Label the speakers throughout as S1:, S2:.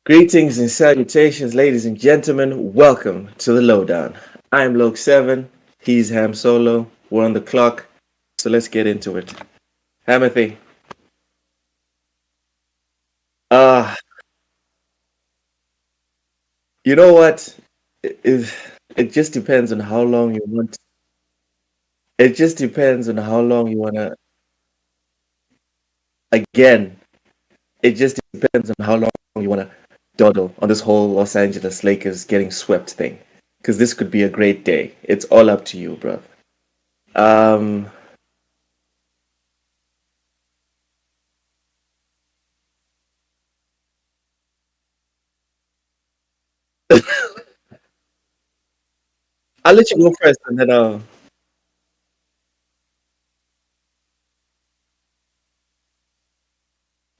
S1: Greetings and salutations, ladies and gentlemen. Welcome to the Lowdown. I'm Loke7. He's Ham Solo. We're on the clock. So let's get into it. Hamothy. Uh, you know what? It just depends on how long you want. It just depends on how long you want to. Again, it just depends on how long you want to dawdle on this whole Los Angeles Lakers getting swept thing. Because this could be a great day. It's all up to you, bro. Um, I'll let you go first, and then no,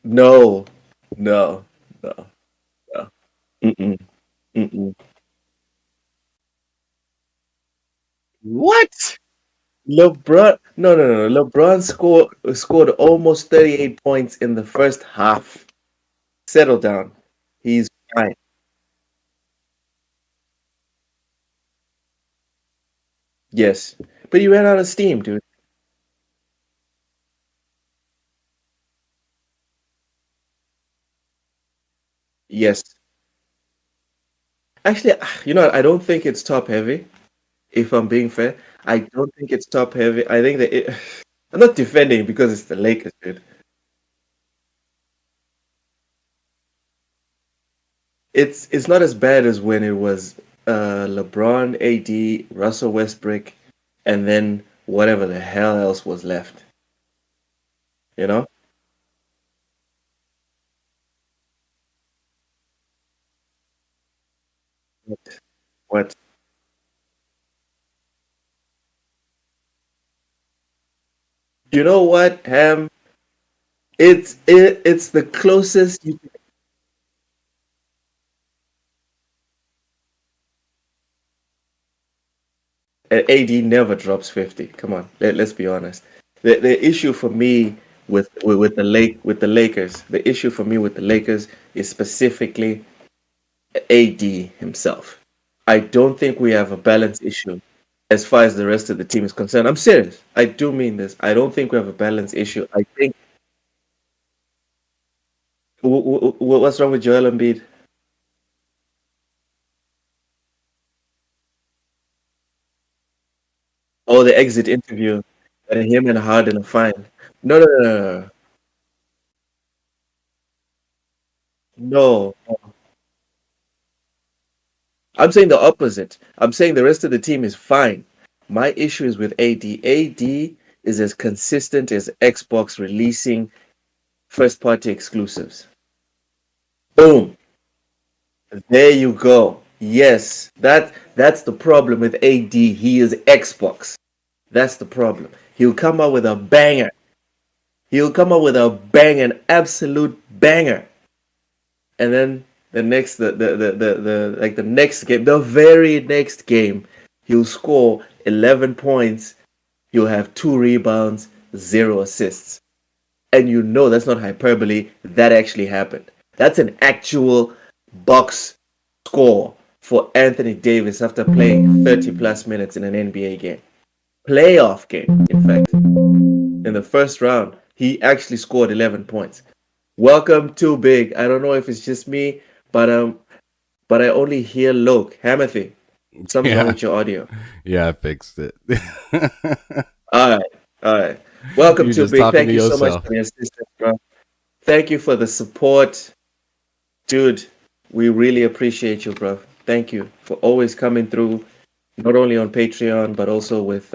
S1: no, no, no. Mm-mm, mm-mm. What? LeBron? No, no, no, no. LeBron scored almost 38 points in the first half. Settle down. He's fine. Yes, but he ran out of steam, dude. Yes. Actually, I don't think it's top heavy. If I'm being fair, I don't think it's top heavy. I think that I'm not defending because it's the Lakers, dude. It's not as bad as when it was LeBron, AD, Russell Westbrook, and then whatever the hell else was left. You know what? What? You know what, Ham? It's the closest you and AD never drops 50. Come on, let's be honest. The issue for me with the Lakers, the issue for me with the Lakers is specifically AD himself. I don't think we have a balance issue as far as the rest of the team is concerned. I'm serious. I do mean this. I don't think we have a balance issue. I think What's wrong with Joel Embiid? Oh, the exit interview that him and Harden are fine. No, no, no, no, no. No. I'm saying the opposite. I'm saying the rest of the team is fine. My issue is with AD. AD is as consistent as Xbox releasing first party exclusives. Boom. There you go. Yes, that's the problem with AD. He is Xbox. That's the problem. He'll come out with a banger. He'll come out with a bang, an absolute banger. And then the like the next game, the very next game, he'll score 11 points, he'll have 2 rebounds, 0 assists. And you know that's not hyperbole, that actually happened. That's an actual box score for Anthony Davis after playing 30 plus minutes in an NBA game. Playoff game, in fact. In the first round, he actually scored 11 points. Welcome to Big. I don't know if it's just me, but I only hear Loke. Hamathy, something's wrong with your audio.
S2: Yeah, I fixed it.
S1: All right, all right. Welcome
S2: You're
S1: to
S2: just
S1: Big.
S2: talking
S1: Thank
S2: to
S1: you so much
S2: yourself.
S1: for your assistance, bro. Thank you for the support, dude. We really appreciate you, bro. Thank you for always coming through, not only on Patreon but also with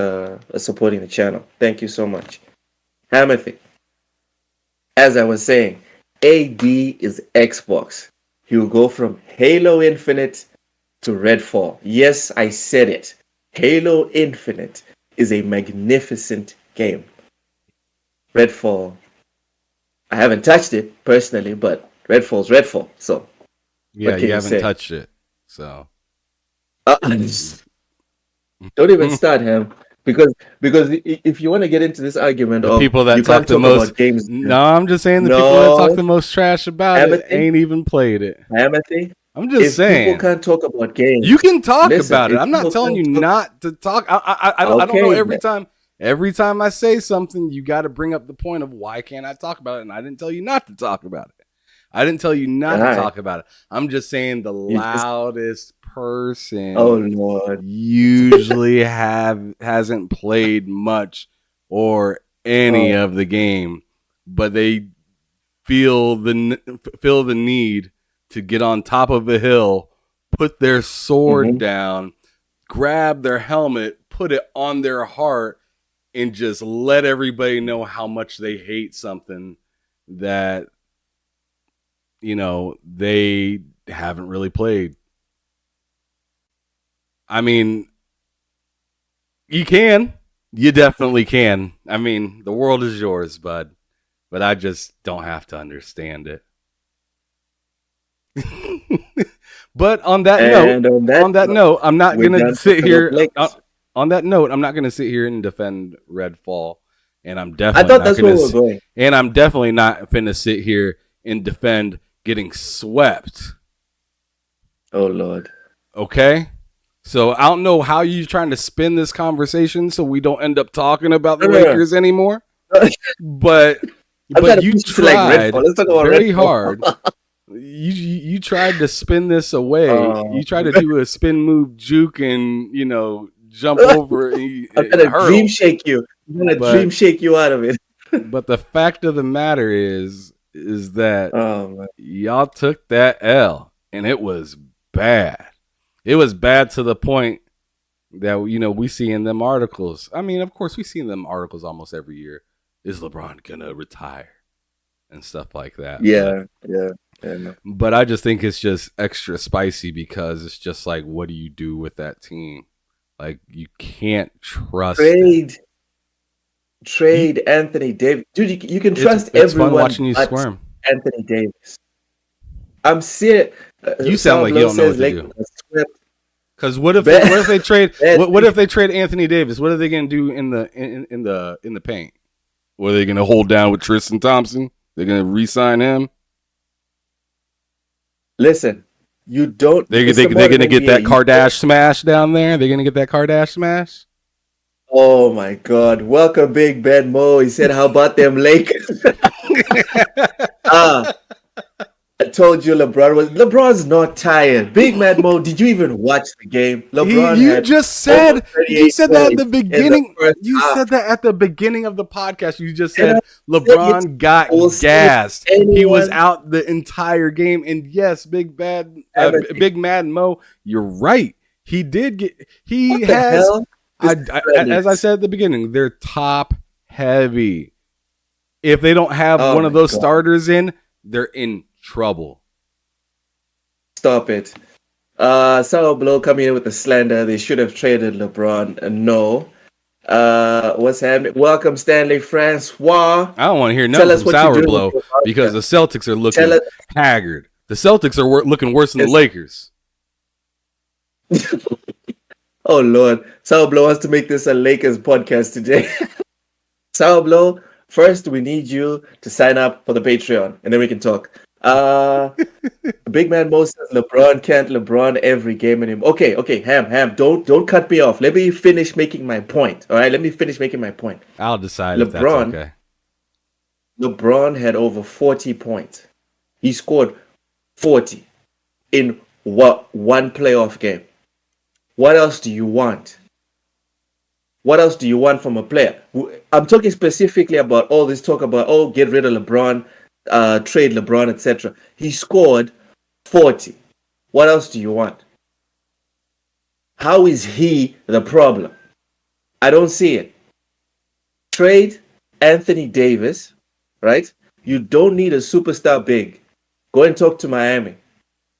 S1: supporting the channel. Thank you so much, Hamathy. As I was saying, AD is Xbox. He will go from Halo Infinite to Redfall. Yes, I said it. Halo Infinite is a magnificent game. Redfall, I haven't touched it personally, but Redfall's Redfall. So,
S2: Yeah,
S1: what can
S2: you
S1: you
S2: haven't
S1: say?
S2: touched it. So
S1: Don't even start him because if you want to get into this argument
S2: the
S1: of
S2: people
S1: you
S2: that talk
S1: can't
S2: the
S1: talk
S2: most.
S1: about games,
S2: No, I'm just saying the people that talk
S1: no,
S2: the most trash about it
S1: Amity,
S2: ain't even played it.
S1: Amity.
S2: I'm just
S1: If people
S2: saying.
S1: can't talk about
S2: You
S1: games,
S2: can talk
S1: listen.
S2: about it.
S1: If
S2: I'm not
S1: people
S2: telling
S1: can't
S2: you
S1: talk,
S2: not to talk. I don't know.
S1: okay,
S2: Every time, I say something, you got to bring up the point of why can't I talk about it? And I didn't tell you not to talk about it. I didn't tell you
S1: all
S2: not to
S1: right.
S2: talk about it. I'm just saying the
S1: You just,
S2: loudest
S1: oh
S2: person
S1: Lord,
S2: usually hasn't played much or any
S1: oh,
S2: of the game, but they feel the need to get on top of a hill, put their sword
S1: mm-hmm.
S2: down, grab their helmet, put it on their heart, and just let everybody know how much they hate something that they haven't really played. I mean, you definitely can. I mean, the world is yours, bud, but I just don't have to understand it. But
S1: And on that
S2: on that
S1: note,
S2: note, I'm not
S1: we're
S2: gonna
S1: done
S2: sit
S1: talking about
S2: here.
S1: Lakers.
S2: On that note, I'm not gonna sit here and defend Redfall, and
S1: I thought that's where we're going.
S2: I'm definitely not finna sit here and defend getting swept.
S1: Oh Lord.
S2: Okay, so I don't know how you're trying to spin this conversation so we don't end up talking about the
S1: No, no,
S2: Lakers anymore.
S1: no.
S2: But
S1: I'm trying to
S2: you
S1: push you to like Redfall.
S2: tried
S1: Let's talk about
S2: very
S1: Redfall.
S2: hard. You tried to spin this away.
S1: Oh,
S2: You tried to do a spin move, juke, and jump over
S1: I'm
S2: and
S1: trying to dream
S2: hurdle.
S1: shake you. I'm gonna dream
S2: But
S1: shake you out of it.
S2: the fact of the matter is that
S1: Oh man.
S2: y'all took that L, and it was bad. It was bad to the point that we see in them articles. I mean, of course, we see in them articles almost every year. Is LeBron gonna retire and stuff like that? But
S1: Yeah, yeah, yeah. No.
S2: But I just think it's just extra spicy because it's just like, what do you do with that team? Like, you can't trust them.
S1: Trade,
S2: You,
S1: trade Anthony Davis, dude. You can
S2: it's
S1: trust
S2: it's fun
S1: everyone
S2: watching you
S1: but
S2: squirm.
S1: Anthony Davis. I'm serious.
S2: You sound
S1: Sam
S2: like you
S1: Low
S2: don't know
S1: says
S2: what to
S1: Lakers
S2: do.
S1: are swept.
S2: Because what if
S1: Bad,
S2: they trade
S1: bad.
S2: what if they trade Anthony Davis? What are they gonna do in the paint? What are they gonna hold down with Tristan Thompson? They're gonna re-sign him.
S1: Listen, you don't. It's
S2: They're
S1: the modern
S2: gonna get
S1: NBA.
S2: that
S1: You don't.
S2: Kardashian smash down there. They're gonna get that Kardashian smash.
S1: Oh my God! Welcome, Big Ben Mo. He said, "How about them Lakers?" ah, told you LeBron's not tired. Big Mad Mo, did you even watch the game? LeBron
S2: You
S1: had
S2: just
S1: over
S2: said
S1: 38
S2: that at the
S1: points in the
S2: beginning.
S1: first
S2: You
S1: half.
S2: said that at the beginning of the podcast. You just
S1: And I
S2: said
S1: say it,
S2: LeBron got
S1: I will say it
S2: gassed.
S1: to
S2: He was
S1: anyone.
S2: out the entire game. And yes,
S1: Everything.
S2: Big Mad Mo, you're right. He did get. He
S1: What the
S2: has.
S1: hell? This is
S2: As I
S1: horrendous.
S2: said at the beginning, they're top heavy. If they don't have
S1: Oh
S2: one of
S1: my
S2: those
S1: God.
S2: starters in, they're in trouble.
S1: Stop it. Sour Blow coming in with the slander. They should have traded LeBron. No. What's happening? Welcome, Stanley Francois.
S2: I don't want to hear
S1: Tell
S2: nothing
S1: us
S2: from
S1: what you're
S2: Sour
S1: doing with
S2: Blow
S1: your
S2: because
S1: podcast.
S2: the Celtics are
S1: Tell
S2: looking
S1: us.
S2: haggard. The Celtics are looking worse than the
S1: Yes.
S2: Lakers.
S1: Oh Lord, Sour Blow wants to make this a Lakers podcast today. Sour Blow, first we need you to sign up for the Patreon, and then we can talk. Big Man Mo says LeBron can't LeBron every game anymore. Okay, Ham, don't cut me off. Let me finish making my point. All right, let me finish making my point.
S2: I'll decide if that's
S1: LeBron,
S2: okay.
S1: LeBron had over 40 points. He scored 40 in one playoff game. What else do you want? What else do you want from a player? I'm talking specifically about all this talk about, get rid of LeBron, trade LeBron, etc. He scored 40. What else do you want? How is he the problem? I don't see it. Trade Anthony Davis, right? You don't need a superstar big. Go and talk to Miami.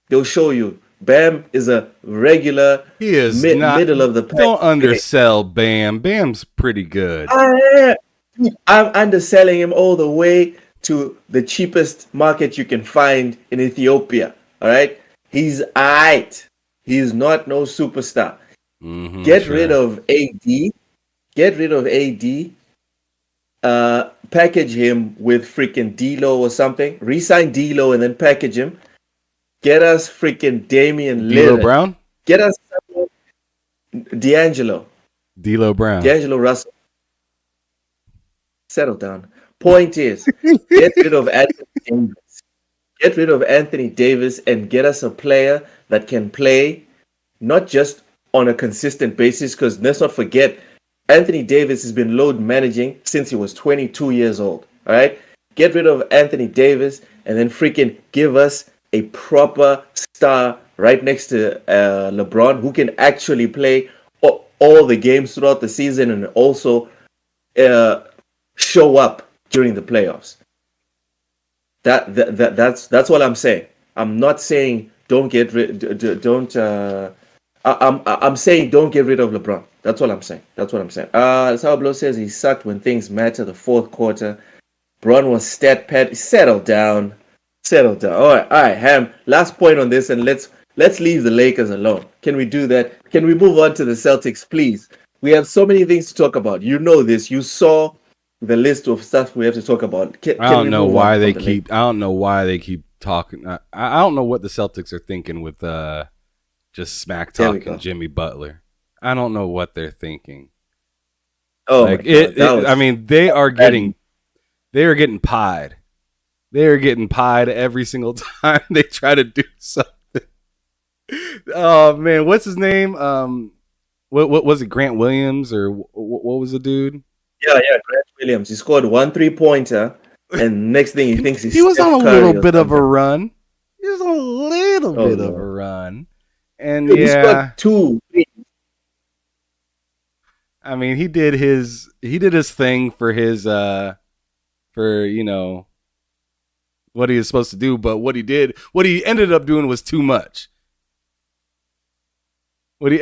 S1: They'll show you. Bam is a regular
S2: He is not.
S1: middle of the pack.
S2: Don't undersell Bam. Bam's pretty good.
S1: I'm underselling him all the way to the cheapest market you can find in Ethiopia. All right, he's alright. He's not no superstar. Get rid of AD. Get rid of AD. Package him with freaking D'Lo or something. Resign D'Lo and then package him. Get us freaking Damian
S2: D'Lo
S1: Lillard.
S2: Brown?
S1: Get us D'Angelo.
S2: D'Lo Brown.
S1: D'Angelo Russell. Settle down. Point is, get rid of Anthony Davis. Get rid of Anthony Davis and get us a player that can play not just on a consistent basis, because let's not forget, Anthony Davis has been load managing since he was 22 years old. All right? Get rid of Anthony Davis and then freaking give us a proper star right next to LeBron who can actually play all the games throughout the season and also show up during the playoffs. That's what I'm saying. I'm not saying don't get rid. Don't. I'm saying don't get rid of LeBron. That's what I'm saying. Sauerblow says he sucked when things matter. The fourth quarter, Bron was stat pad. Settle down. All right. Ham. Last point on this, and let's leave the Lakers alone. Can we do that? Can we move on to the Celtics, please? We have so many things to talk about. You know this. You saw the list of stuff we have to talk about.
S2: I don't know why they keep talking. I don't know what the Celtics are thinking with just smack talking Jimmy Butler. I don't know what they're thinking.
S1: Oh like my God,
S2: I mean, they are getting pied. They are getting pied every single time they try to do something. Oh man, what's his name? What was it? Grant Williams or what was the dude?
S1: Yeah, Grant Williams. He scored 1 3-pointer, and next thing he thinks
S2: he was on a little bit of a run. He was on a little bit of a run, and
S1: he scored 2.
S2: I mean, he did his thing for his for what he was supposed to do, but what he ended up doing was too much. And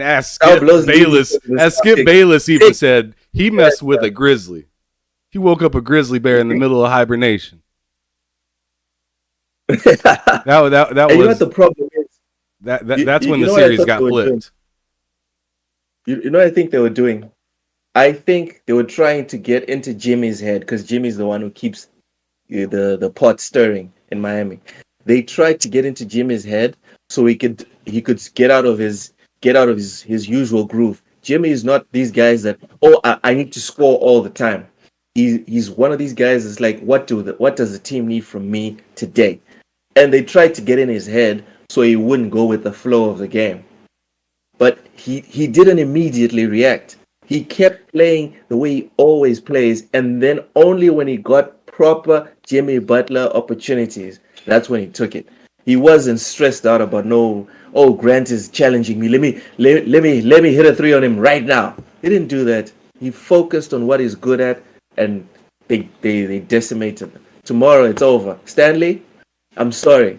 S2: as Skip Bayless even said, he messed with a grizzly. He woke up a grizzly bear in the middle of hibernation. that was.
S1: You know what the problem is?
S2: That's when the series got flipped.
S1: You know what I think they were doing? I think they were trying to get into Jimmy's head because Jimmy's the one who keeps the pot stirring in Miami. They tried to get into Jimmy's head so he could get out of his usual groove. Jimmy is not these guys that I need to score all the time. He's one of these guys that's like, what does the team need from me today? And they tried to get in his head so he wouldn't go with the flow of the game. But he didn't immediately react. He kept playing the way he always plays, and then only when he got proper Jimmy Butler opportunities, that's when he took it. He wasn't stressed out about no, oh, Grant is challenging me. Let me hit a three on him right now. He didn't do that. He focused on what he's good at, and they decimated him. Tomorrow it's over. Stanley, I'm sorry.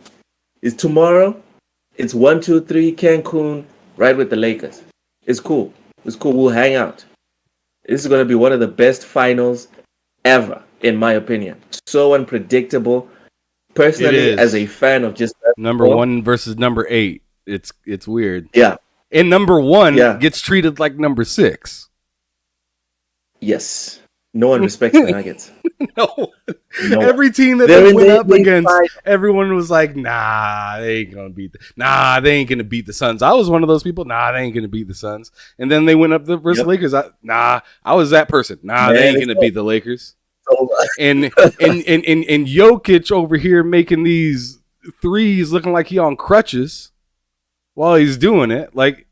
S1: It's tomorrow. It's 1-2-3 Cancun, right with the Lakers. It's cool. It's cool. We'll hang out. This is going to be one of the best finals ever, in my opinion. So unpredictable. Personally, as a fan of just
S2: number 1 versus number 8, it's weird.
S1: Yeah.
S2: And number 1 gets treated like number 6.
S1: Yes. No one respects the Nuggets.
S2: No. Every team that they went up against, everyone was like, nah, they ain't gonna beat the Suns. I was one of those people, nah, they ain't gonna beat the Suns. And then they went up versus Lakers. I was that person. Nah, they ain't gonna beat the Lakers. And Jokic over here making these threes looking like he on crutches while he's doing it. Like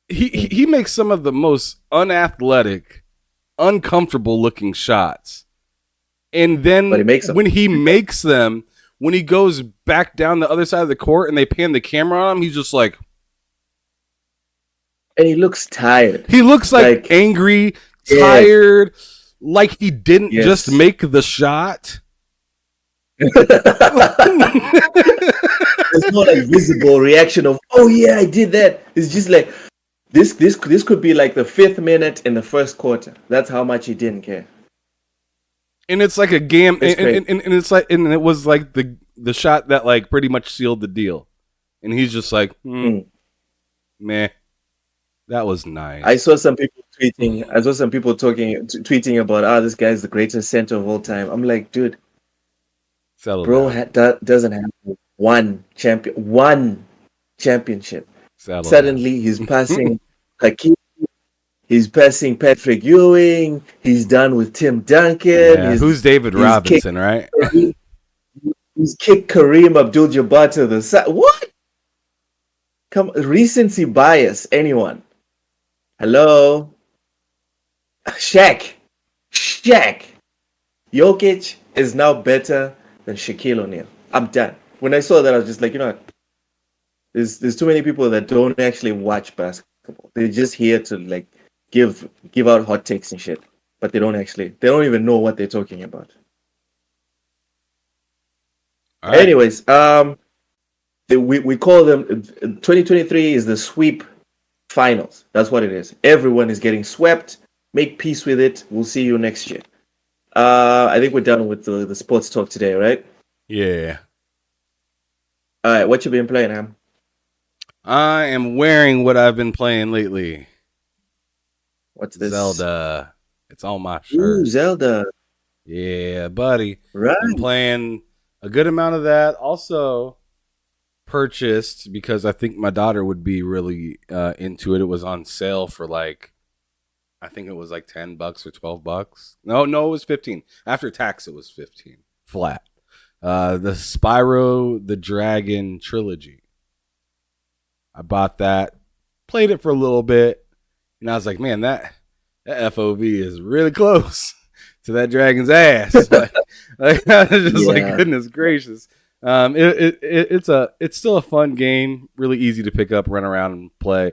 S2: he makes some of the most unathletic, uncomfortable looking shots. And then when he makes them, when he goes back down the other side of the court and they pan the camera on him, he's just like,
S1: and he looks tired.
S2: He looks like angry, tired, like he didn't just make the shot.
S1: There's not a visible reaction of, oh yeah, I did that. It's just like this could be like the 5th minute in the first quarter. That's how much he didn't care.
S2: And it's like a game, and it's like, and it was like the shot that like pretty much sealed the deal. And he's just like, meh, that was nice.
S1: I saw some people tweeting. Tweeting about, this guy's the greatest center of all time. I'm like, dude, doesn't have one championship. Suddenly, he's passing Hakeem. He's passing Patrick Ewing. He's done with Tim Duncan.
S2: Yeah, who's David Robinson, right?
S1: He's kicked Kareem Abdul-Jabbar to the side. What? Recency bias. Anyone? Hello? Shaq. Jokic is now better than Shaquille O'Neal. I'm done. When I saw that, I was just like, you know what? There's too many people that don't actually watch basketball. They're just here to like give out hot takes and shit, but they don't even know what they're talking about. All right. Anyways, we call them 2023 is the sweep finals. That's what it is. Everyone is getting swept. Make peace with it. We'll see you next year. I think we're done with the sports talk today, right?
S2: Yeah.
S1: All right. What you been playing, Ham?
S2: I am wearing what I've been playing lately.
S1: What's this?
S2: Zelda. It's on my shirt.
S1: Ooh, Zelda.
S2: Yeah, buddy.
S1: Right.
S2: I'm playing a good amount of that. Also purchased because I think my daughter would be really into it. It was on sale for like, I think it was like $10 or $12. No, it was 15. After tax, it was 15 flat. The Spyro the Dragon trilogy. I bought that, played it for a little bit, and I was like, man, that FOV is really close to that dragon's ass. like I was just like, goodness gracious. It's still a fun game, really easy to pick up, run around, and play.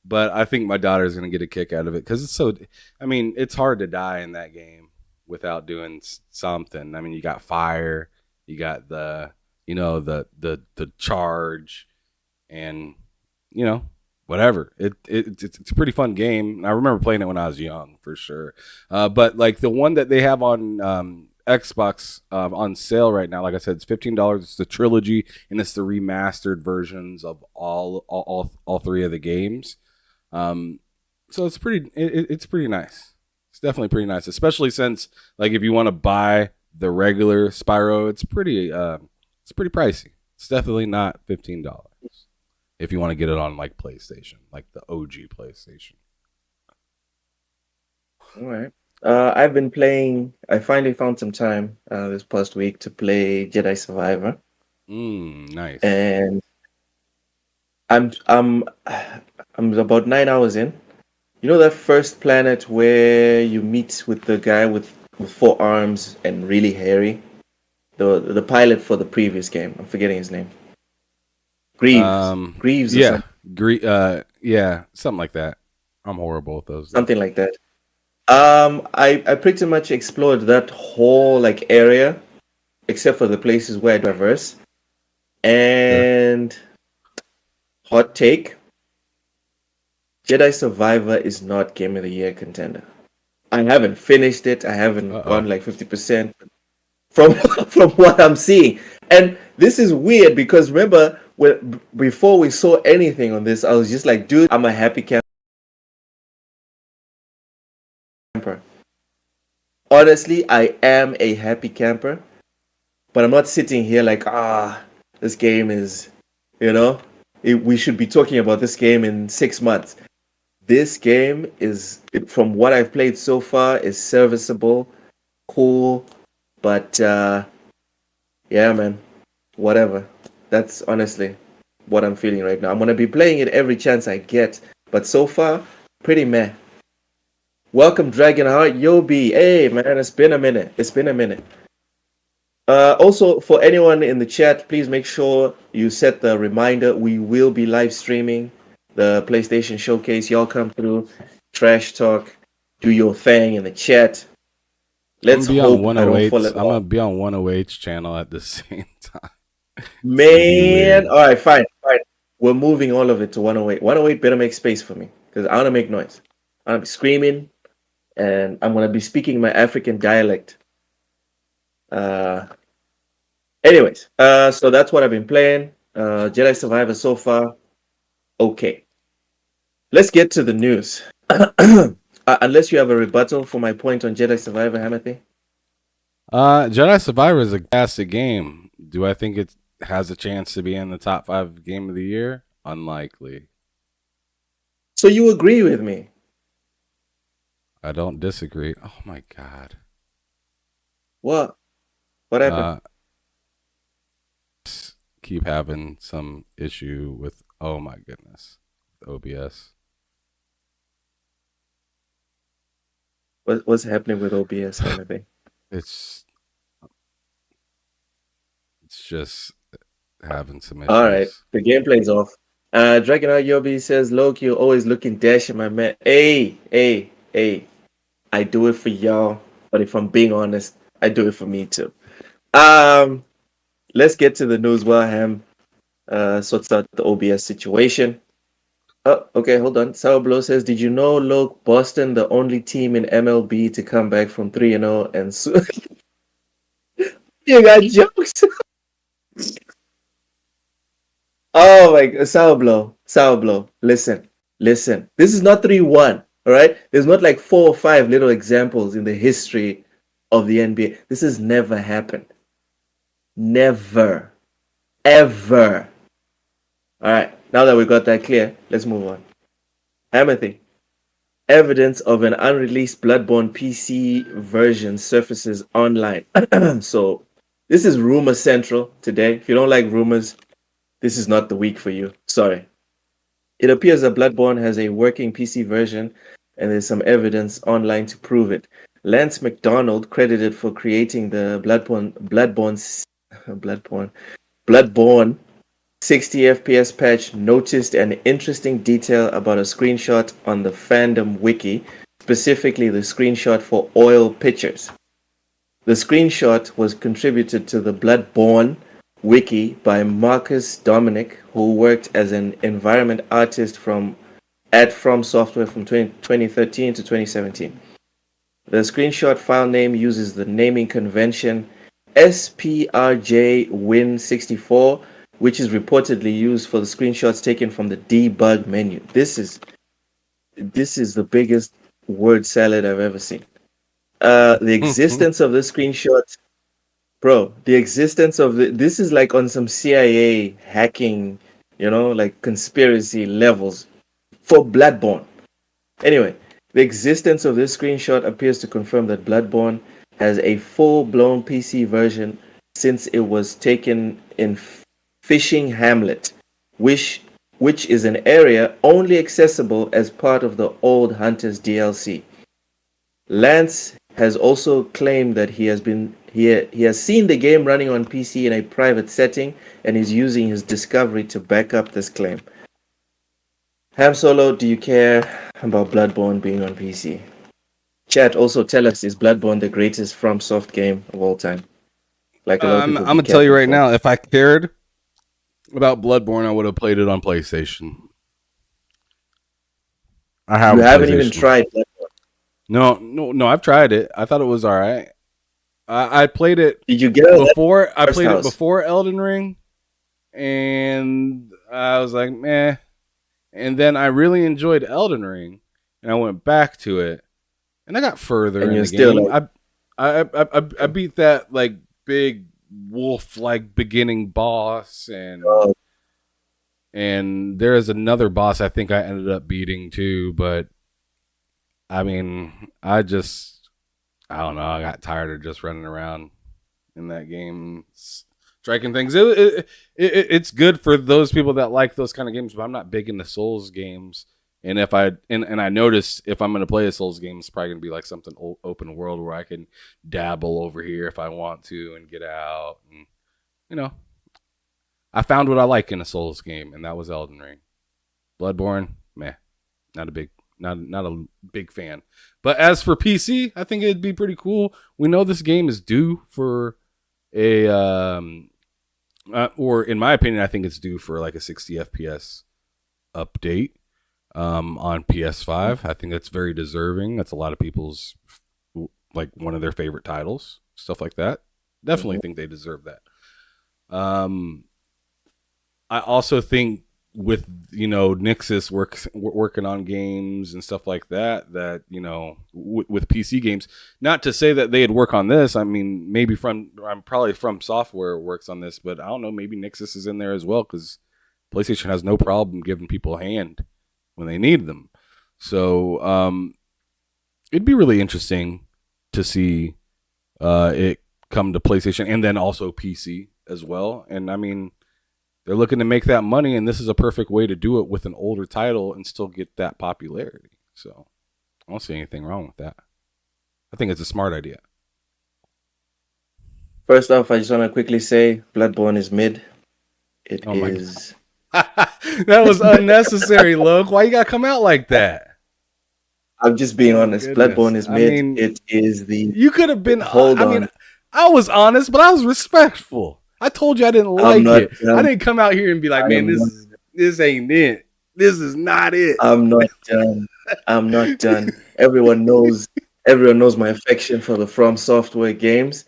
S2: But I think my daughter's going to get a kick out of it because it's hard to die in that game without doing something. I mean, you got fire, you got the charge, and whatever. It's a pretty fun game. I remember playing it when I was young, for sure. But like the one that they have on Xbox on sale right now, like I said, it's $15. It's the trilogy, and it's the remastered versions of all three of the games. So it's pretty nice. It's definitely pretty nice, especially since like if you want to buy the regular Spyro, it's pretty pricey. It's definitely not $15 if you want to get it on like PlayStation, like the OG PlayStation.
S1: All right. I've been playing. I finally found some time this past week to play Jedi Survivor,
S2: Nice.
S1: and I'm I'm I'm about 9 hours in. You know that first planet where you meet with the guy with four arms and really hairy? The pilot for the previous game. I'm forgetting his name. Greaves or
S2: Yeah, yeah, something like that. I'm horrible with those though.
S1: something like that. I pretty much explored that whole like area except for the places where I traverse.
S2: Sure.
S1: And hot take, Jedi Survivor is not Game of the Year contender. I haven't finished it. I haven't
S2: Uh
S1: gone
S2: oh.
S1: like 50% from from what I'm seeing. And this is weird because remember when before we saw anything on this, I was just like, dude, I'm a happy camper. Honestly, I am a happy camper, but I'm not sitting here like, this game is, you know, we should be talking about this game in 6 months. This game is, from what I've played so far, is serviceable, cool, but yeah, man, whatever. That's honestly what I'm feeling right now. I'm gonna be playing it every chance I get, but so far, pretty meh. Welcome, Dragonheart Yobi. Hey, man, it's been a minute. It's been a minute. Also, for anyone in the chat, please make sure you set the reminder. We will be live streaming the PlayStation Showcase. Y'all come through, trash talk, do your thing in the chat.
S2: I'm gonna
S1: Let's
S2: be on
S1: hope I don't fall
S2: 108's.
S1: it
S2: I'm gonna
S1: off.
S2: be on 108's channel at the same time. It's gonna be
S1: Man,
S2: weird.
S1: all right, fine, fine. We're moving all of it to 108. 108 better make space for me because I want to make noise. I want to be screaming and I'm going to be speaking my African dialect. Uh, Anyways, so that's what I've been playing. Jedi Survivor so far. Okay, let's get to the news. Unless you have a rebuttal for my point on Jedi Survivor, Hamothy.
S2: Jedi Survivor is a fantastic game. Do I think it has a chance to be in the top 5 game of the year? Unlikely.
S1: So you agree with me?
S2: I don't disagree. Oh my god.
S1: What? What happened?
S2: Uh, keep having some issue with. Oh my goodness, OBS.
S1: What's happening with OBS, Hamothy?
S2: It's it's just having some
S1: All right,
S2: issues.
S1: the gameplay's off. Dragonite Yobi says, Loki, you're always looking dashing, my man. Hey, hey, hey. I do it for y'all, but if I'm being honest, I do it for me too. Um, let's get to the news while Ham sorts out the OBS situation. Oh, okay, hold on. Sour Blow says, did you know, Loke, Boston, the only team in MLB to come back from 3-0 and you got jokes? Oh my god, Sour Blow. Listen, listen. This is not 3-1, all right? There's not like 4 or 5 little examples in the history of the NBA. This has never happened. Never. Ever. All right, now that we got that clear, let's move on. Amity. Evidence of an unreleased Bloodborne PC version surfaces online. So, this is Rumor Central today. If you don't like rumors, this is not the week for you. Sorry. It appears that Bloodborne has a working PC version, and there's some evidence online to prove it. Lance McDonald, credited for creating the Bloodborne 60 FPS patch, noticed an interesting detail about a screenshot on the fandom wiki, specifically the screenshot for oil pictures. The screenshot was contributed to the Bloodborne wiki by Marcus Dominic, who worked as an environment artist at From Software from 2013 to 2017. The screenshot file name uses the naming convention SPRJ Win64, which is reportedly used for the screenshots taken from the debug menu. This is the biggest word salad I've ever seen. The existence of this screenshot, bro, the existence of this is like on some CIA hacking, like conspiracy levels for Bloodborne. Anyway, The existence of this screenshot appears to confirm that Bloodborne has a full-blown PC version since it was taken in Fishing Hamlet, which which is an area only accessible as part of the Old Hunters DLC. Lance has also claimed that he has seen the game running on PC in a private setting and is using his discovery to back up this claim. Ham Solo, do you care about Bloodborne being on PC? Chat, also tell us, is Bloodborne the greatest FromSoft game of all time? Like a lot of
S2: I'm
S1: people be
S2: gonna tell you
S1: capping
S2: right
S1: for.
S2: now, if I cared about Bloodborne, I would have played it on PlayStation. I have
S1: You
S2: a
S1: haven't even
S2: PlayStation.
S1: tried Bloodborne.
S2: No. I've tried it. I thought it was all right. I played it
S1: Did you get out of that
S2: before. I
S1: first
S2: played it
S1: house?
S2: before Elden Ring, and I was like, meh. And then I really enjoyed Elden Ring, and I went back to it, and I got further
S1: And
S2: in
S1: you're
S2: the
S1: still
S2: game.
S1: like,
S2: I beat that like big wolf like beginning boss,
S1: oh,
S2: and there is another boss I think I ended up beating too. But I mean, I don't know. I got tired of just running around in that game, striking things. It's good for those people that like those kind of games, but I'm not big into Souls games. And if I and I notice if I'm going to play a Souls game, it's probably going to be like something open world where I can dabble over here if I want to and get out. And you know, I found what I like in a Souls game, and that was Elden Ring. Bloodborne, meh, not a big, not a big fan. But as for PC, I think it'd be pretty cool. We know this game is due for a or in my opinion, I think it's due for like a 60 FPS update on PS5. I think that's very deserving. That's a lot of people's like one of their favorite titles, stuff like that. Definitely think they deserve that. I also think with Nixus working on games and stuff like that with PC games, not to say that they'd work on this. I mean, I'm probably From Software works on this, but I don't know, maybe Nixus is in there as well, because PlayStation has no problem giving people a hand when they need them. So it'd be really interesting to see it come to PlayStation and then also PC as well. And I mean, they're looking to make that money, and this is a perfect way to do it with an older title and still get that popularity. So I don't see anything wrong with that. I think it's a smart idea.
S1: first off, I just want to quickly say Bloodborne is mid. It
S2: Oh my
S1: is.
S2: that was unnecessary, Luke. Why you gotta come out like that?
S1: I'm just being
S2: Oh
S1: honest.
S2: goodness.
S1: Bloodborne is
S2: I
S1: mid.
S2: mean,
S1: It is the.
S2: you could have been.
S1: Hold
S2: I mean,
S1: on.
S2: I was honest, but I was respectful. I told you I didn't
S1: I'm
S2: like
S1: not
S2: it. I
S1: done.
S2: didn't come out here and be like,
S1: I
S2: man,
S1: am not.
S2: this ain't it. This is not it.
S1: I'm not done. I'm not done. Everyone knows. Everyone knows my affection for the From Software games.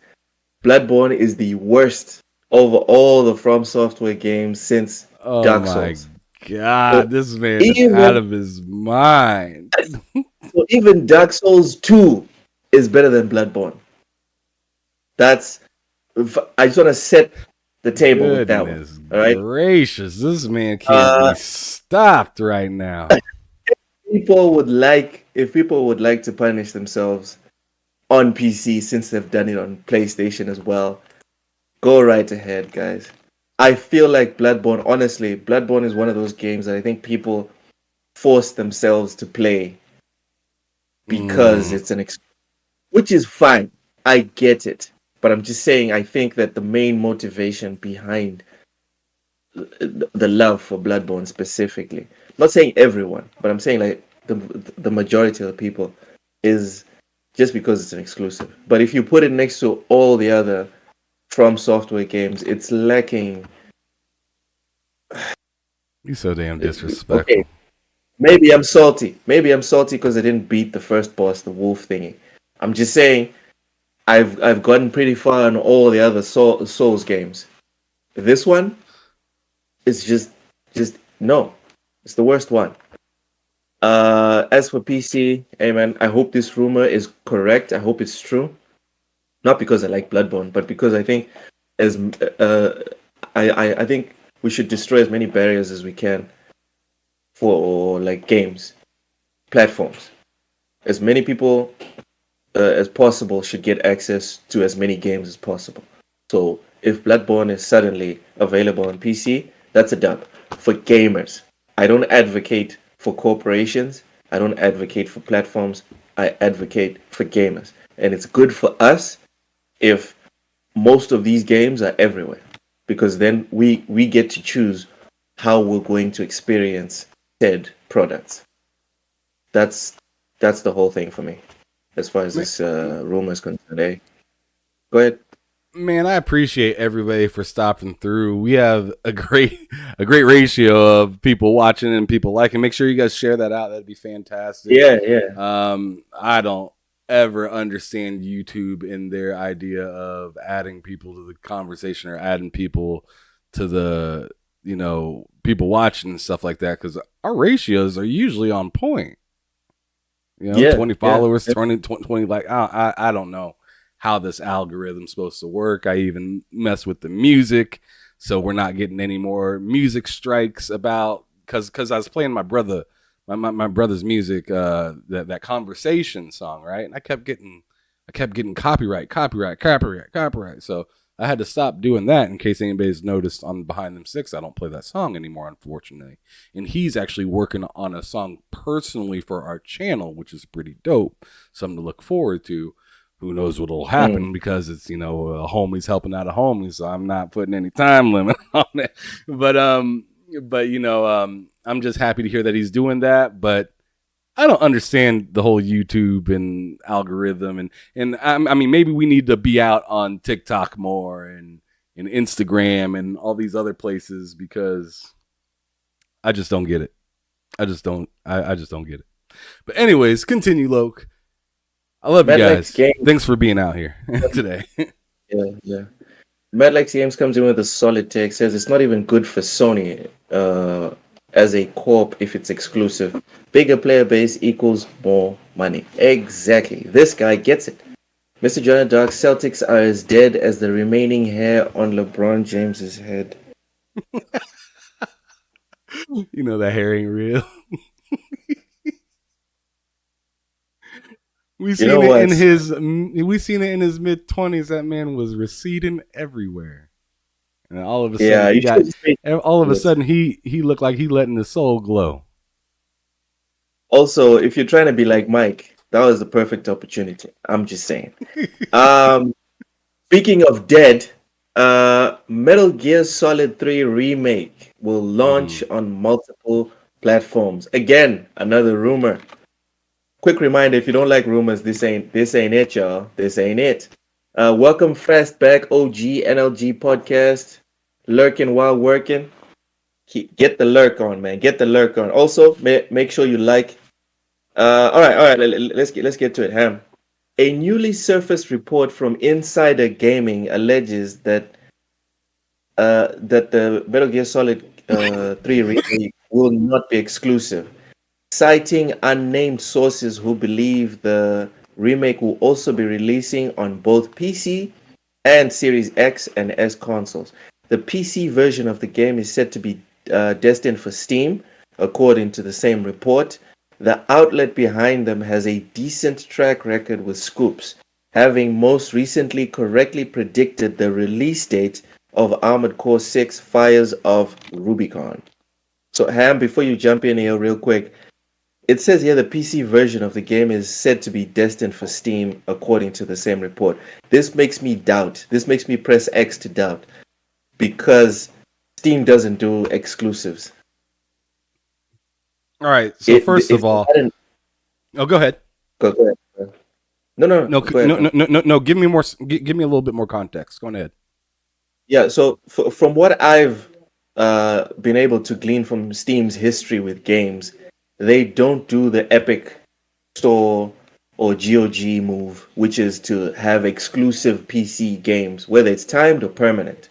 S1: Bloodborne is the worst over all the From Software games since
S2: Oh
S1: Dark
S2: my
S1: Souls. So
S2: god, this man is out
S1: even
S2: of his mind.
S1: even Dark Souls 2 is better than Bloodborne. That's I just want to set the table with that one.
S2: Goodness
S1: All right.
S2: gracious, this man can't be
S1: Uh,
S2: stopped right now.
S1: if people would like to punish themselves on PC since they've done it on PlayStation as well, go right ahead, guys. I feel like Bloodborne is one of those games that I think people force themselves to play because
S2: Mm,
S1: it's which is fine. I get it. But I'm just saying I think that the main motivation behind the love for Bloodborne specifically, I'm not saying everyone, but I'm saying like the majority of the people is just because it's an exclusive. But if you put it next to all the other From Software games, it's lacking.
S2: he's so damn
S1: Okay,
S2: disrespectful.
S1: maybe I'm salty. Maybe I'm salty because I didn't beat the first boss, the wolf thingy. I'm just saying I've gotten pretty far in all the other Souls games. This one is just no. It's the worst one. As for PC, hey man, I hope this rumor is correct. I hope it's true. Not because I like Bloodborne, but because I think as I think we should destroy as many barriers as we can for like games, platforms. As many people as possible should get access to as many games as possible. So if Bloodborne is suddenly available on PC, that's a dub for gamers. I don't advocate for corporations. I don't advocate for platforms. I advocate for gamers. And it's good for us if most of these games are everywhere because then we get to choose how we're going to experience said products. That's that's the whole thing for me as far as this rumor is concerned. Eh? Go ahead.
S2: Man, I appreciate everybody for stopping through. We have a great ratio of people watching and people liking. Make sure you guys share that out. That'd be fantastic.
S1: Yeah, yeah.
S2: I don't ever understand YouTube in their idea of adding people to the conversation or adding people to the people watching and stuff like that because our ratios are usually on point.
S1: Yeah,
S2: 20
S1: yeah.
S2: followers, 20 like I don't know how this algorithm's supposed to work. I even mess with the music, so we're not getting any more music strikes about because I was playing my brother's music, that conversation song, right? And I kept getting copyright. So I had to stop doing that in case anybody's noticed on Behind Them Six. I don't play that song anymore, unfortunately. And he's actually working on a song personally for our channel, which is pretty dope. Something to look forward to. Who knows what'll happen because it's a homie's helping out a homie, so I'm not putting any time limit on it. But I'm just happy to hear that he's doing that. But I don't understand the whole YouTube and algorithm, and I mean maybe we need to be out on TikTok more and Instagram and all these other places because I just don't get it. I just don't get it. But anyways, continue, Loke. I love you guys. Thanks for being out here today.
S1: Yeah. Madlex Games comes in with a solid take. Says it's not even good for Sony as a corp if it's exclusive. Bigger player base equals more money. Exactly. This guy gets it. Mr. Jonah Dark, Celtics are as dead as the remaining hair on LeBron James's head.
S2: That hair ain't real. We seen it in his mid-20s. That man was receding everywhere, and all of a sudden, he looked like he letting his soul glow.
S1: Also, if you're trying to be like Mike, that was the perfect opportunity. I'm just saying. Speaking of dead, Metal Gear Solid 3 remake will launch on multiple platforms. Again, another rumor. Quick reminder, if you don't like rumors, this ain't it, y'all. This ain't it. Welcome Fast back, OG NLG podcast. Lurking while working. Get the lurk on, man. Get the lurk on. Also, make sure you like. All right. Let's get to it, Ham. A newly surfaced report from Insider Gaming alleges that the Metal Gear Solid 3 remake will not be exclusive, citing unnamed sources who believe the remake will also be releasing on both PC and Series X and S consoles. The PC version of the game is said to be destined for Steam, according to the same report. The outlet behind them has a decent track record with scoops, having most recently correctly predicted the release date of Armored Core 6 Fires of Rubicon. So, Ham, before you jump in here real quick, it says here the PC version of the game is said to be destined for Steam, according to the same report. This makes me doubt. This makes me press X to doubt, because Steam doesn't do exclusives.
S2: All right. So first of all, go ahead.
S1: Go ahead. No.
S2: Give me more. Give me a little bit more context. Go ahead.
S1: Yeah. So from what I've been able to glean from Steam's history with games, they don't do the Epic Store or GOG move, which is to have exclusive PC games, whether it's timed or permanent.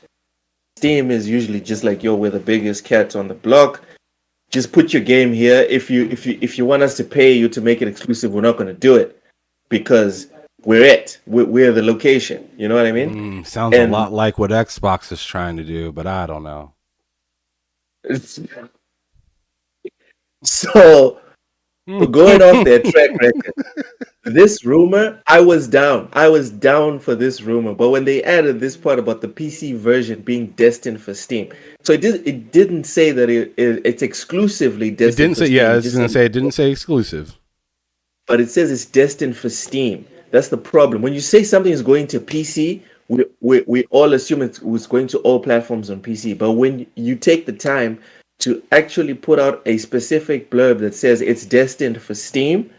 S1: Steam is usually just like, yo, we're the biggest cats on the block. Just put your game here. If you want us to pay you to make it exclusive, we're not going to do it because we're the location. You know what I mean?
S2: Sounds a lot like what Xbox is trying to do, but I don't know.
S1: So going off their track record, this rumor, I was down. I was down for this rumor. But when they added this part about the PC version being destined for Steam, so it didn't say that it's exclusively
S2: It
S1: destined
S2: didn't
S1: for
S2: say. Yeah,
S1: Steam.
S2: I
S1: It
S2: was
S1: just
S2: gonna
S1: said,
S2: say it didn't say exclusive.
S1: but it says it's destined for Steam. That's the problem. When you say something is going to PC, we all assume it's going to all platforms on PC. But when you take the time to actually put out a specific blurb that says it's destined for Steam,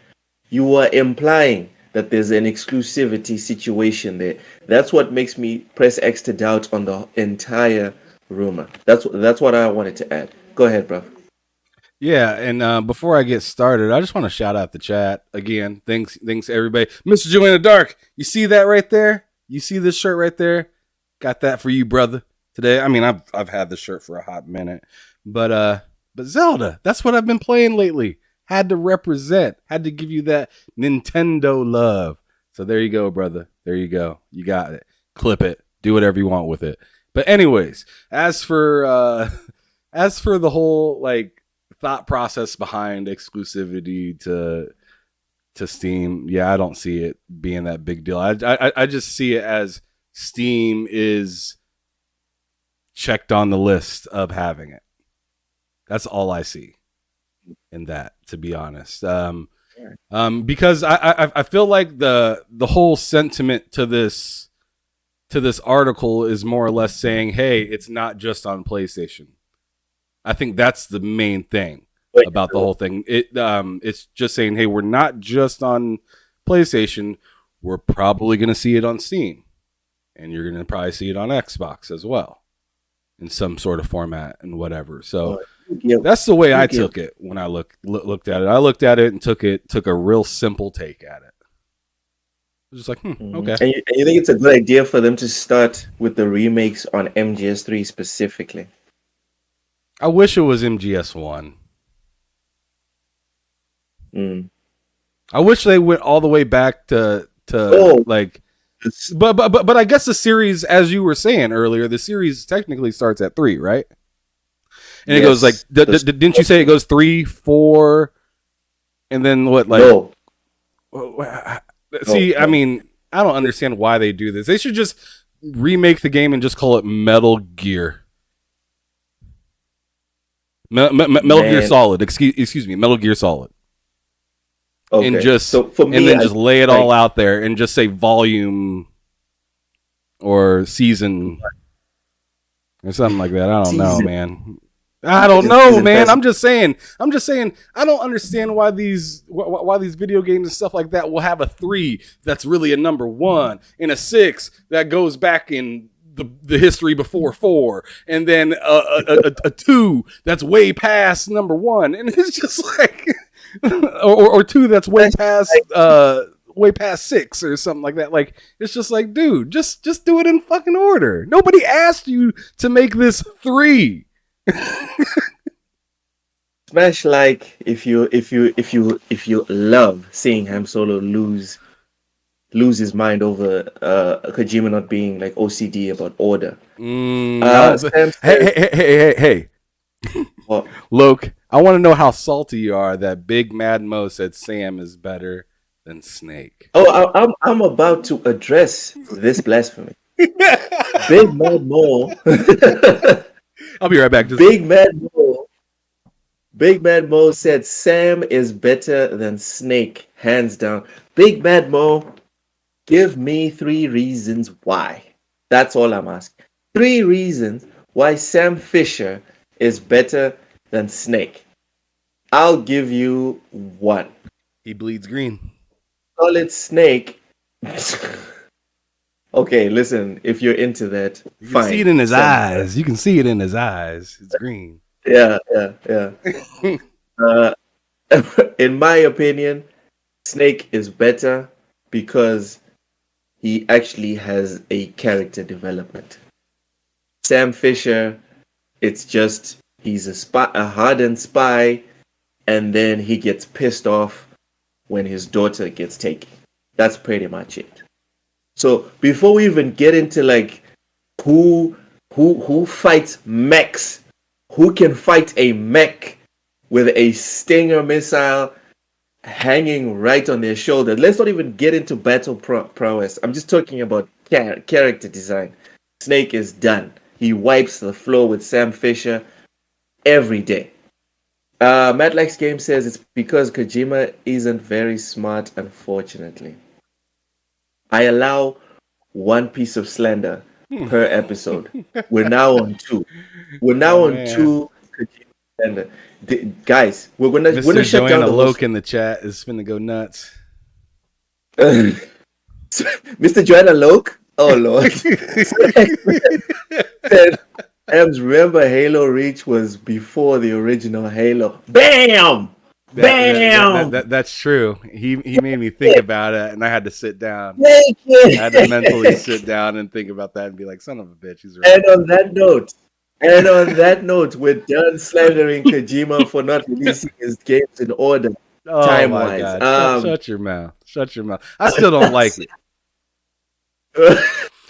S1: you are implying that there's an exclusivity situation there. That's what makes me press X to doubt on the entire rumor. That's what I wanted to add. Go ahead, bro.
S2: Yeah, and before I get started, I just want to shout out the chat again. Thanks, everybody. Mr. Joanna Dark, you see that right there? You see this shirt right there? Got that for you, brother. Today, I mean, I've had this shirt for a hot minute, but Zelda, that's what I've been playing lately. Had to represent, had to give you that Nintendo love. So there you go, brother. There you go. You got it. Clip it. Do whatever you want with it. But anyways, as for the whole like thought process behind exclusivity to Steam, yeah, I don't see it being that big deal. I just see it as Steam is checked on the list of having it. That's all I see in that, to be honest. Because I feel like the whole sentiment to this article is more or less saying, hey, it's not just on PlayStation. I think that's the main thing about the whole thing. It's just saying, hey, we're not just on PlayStation. We're probably going to see it on Steam. And you're going to probably see it on Xbox as well in some sort of format and whatever. So that's the way I took it when I looked at it. I looked at it and took a real simple take at it. I was just like, okay.
S1: And you think it's a good idea for them to start with the remakes on MGS3 specifically?
S2: I wish it was MGS1. I wish they went all the way back to like, but I guess the series, as you were saying earlier, the series technically starts at 3, right? And it goes like, didn't you say it goes 3, 4, and then what? Like,
S1: no.
S2: See, no. I mean, I don't understand why they do this. They should just remake the game and just call it Metal Gear. Metal Gear Solid. Excuse me, Metal Gear Solid. Okay. And just so for me, and then just lay it all out there and just say volume or season or something like that. I don't know, man. I don't know, man. I'm just saying. I don't understand why these video games and stuff like that will have a 3 that's really a number 1 and a 6 that goes back in the history before 4, and then a 2 that's way past number 1, and it's just like, or 2 that's way past 6 or something like that. Like, it's just like, dude, just do it in fucking order. Nobody asked you to make this 3.
S1: Smash like if you love seeing Han Solo lose his mind over Kojima not being like OCD about order.
S2: Hey. Luke, I want to know how salty you are that Big Mad Mo said Sam is better than Snake.
S1: Oh, I'm about to address this blasphemy. Big Mad Mo.
S2: I'll be right back.
S1: Big Mad Mo said Sam is better than Snake, hands down. Big Mad Mo, give me 3 reasons why. That's all I'm asking. 3 reasons why Sam Fisher is better than Snake. I'll give you 1.
S2: He bleeds green.
S1: Solid Snake. Okay, listen, if you're into that,
S2: you
S1: fine.
S2: You can see it in his eyes. You can see it in his eyes. It's green.
S1: Yeah. In my opinion, Snake is better because he actually has a character development. Sam Fisher, it's just he's a hardened spy, and then he gets pissed off when his daughter gets taken. That's pretty much it. So before we even get into like who fights mechs, who can fight a mech with a Stinger missile hanging right on their shoulder. Let's not even get into battle prowess. I'm just talking about character design. Snake is done. He wipes the floor with Sam Fisher every day. Matt Likes Game says it's because Kojima isn't very smart, unfortunately. I allow one piece of slander per episode. We're now on two. We're now
S2: Oh
S1: on
S2: man.
S1: two Kojima slander. Guys, we're gonna
S2: Mr.
S1: shut down
S2: Joanna
S1: the whole.
S2: Loke in the chat is finna go nuts.
S1: Mr. Joanna Loke? Oh Lord. Said, Ems, remember Halo Reach was before the original Halo. Bam! Bam!
S2: That's true. He made me think about it, and I had to sit down.
S1: Thank
S2: I had to mentally
S1: you.
S2: sit down and think about that and be like, son of a bitch, he's right.
S1: And on that note, we're done slandering Kojima for not releasing his games in order,
S2: Oh
S1: time
S2: my
S1: wise.
S2: god. Shut your mouth. Shut your mouth. I still don't like it.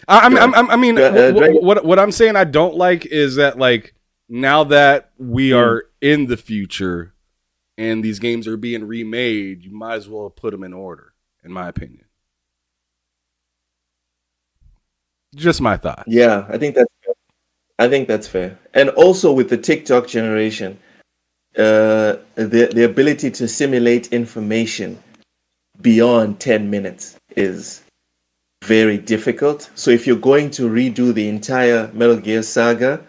S2: I mean, what I'm saying I don't like is that, like, now that we are in the future and these games are being remade, you might as well put them in order, in my opinion. Just my thoughts.
S1: Yeah, I think that's fair. And also with the TikTok generation, the ability to simulate information beyond 10 minutes is very difficult. So if you're going to redo the entire Metal Gear saga,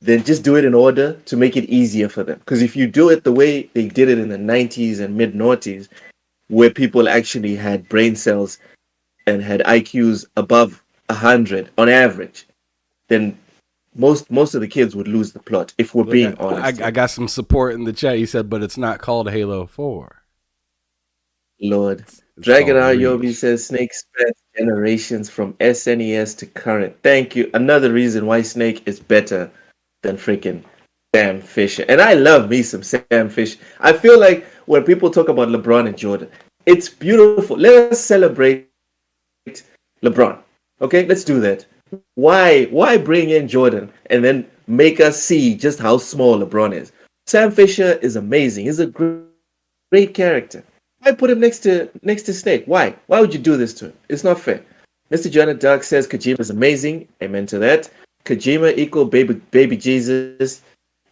S1: then just do it in order to make it easier for them. Because if you do it the way they did it in the 90s and mid-noughties, where people actually had brain cells and had IQs above 100 on average, then most of the kids would lose the plot, if we're being honest.
S2: I got some support in the chat. He said, but it's not called Halo 4.
S1: Lord.
S2: It's
S1: Dragon R
S2: called
S1: Yobi
S2: Reach.
S1: says Snake spans generations from SNES to current. Thank you. Another reason why Snake is better than freaking Sam Fisher. And I love me some Sam Fisher. I feel like when people talk about LeBron and Jordan, it's beautiful. Let us celebrate LeBron. Okay, let's do that. Why bring in Jordan and then make us see just how small LeBron is? Sam Fisher is amazing. He's a great character. Why put him next to Snake? Why? Why would you do this to him? It's not fair. Mr. Jonah Duck says Kojima is amazing. Amen to that. Kojima equal baby Jesus.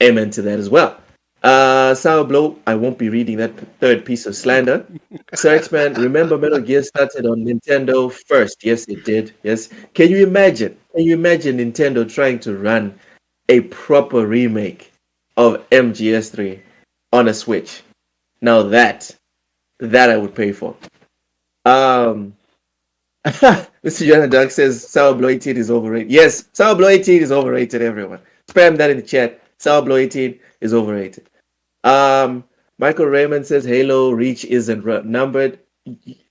S1: Amen to that as well. Sour Blow, I won't be reading that third piece of slander. Sir X-Man, remember Metal Gear started on Nintendo first. Yes, it did. Yes. Can you imagine Nintendo trying to run a proper remake of MGS3 on a Switch? Now that I would pay for. Mr. Jonah Duck says Sour Blow 18 is overrated. Yes, Sour Blow 18 is overrated, everyone. Spam that in the chat. Sour Blow 18 is overrated. Michael Raymond says Halo Reach isn't numbered.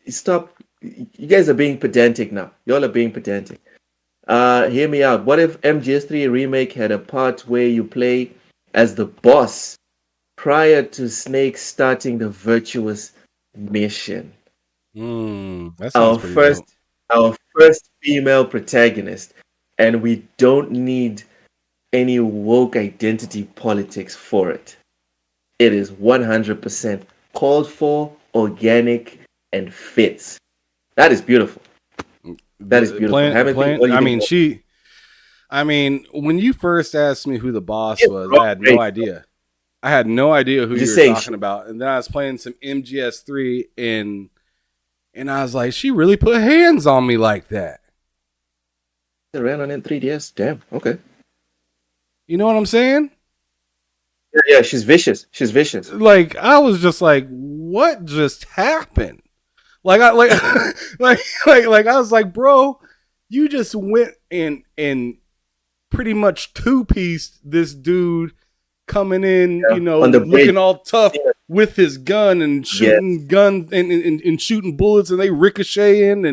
S1: Stop. You guys are being pedantic now. Y'all are being pedantic. Hear me out. What if MGS3 Remake had a part where you play as the boss prior to Snake starting the virtuous mission?
S2: That sounds
S1: our first female protagonist, and we don't need any woke identity politics for it. It is 100% called for, organic, and fits. That is beautiful. That is beautiful.
S2: When you first asked me who the boss was, I had no idea. I had no idea who you were talking about. And then I was playing some MGS3 and I was like, she really put hands on me like that.
S1: It ran on N3DS. Damn. Okay.
S2: You know what I'm saying?
S1: Yeah, she's vicious. She's vicious.
S2: Like, I was just like, what just happened? Like I was like, bro, you just went and pretty much two-pieced this dude coming in, looking all tough with his gun and shooting guns and shooting bullets, and they ricocheting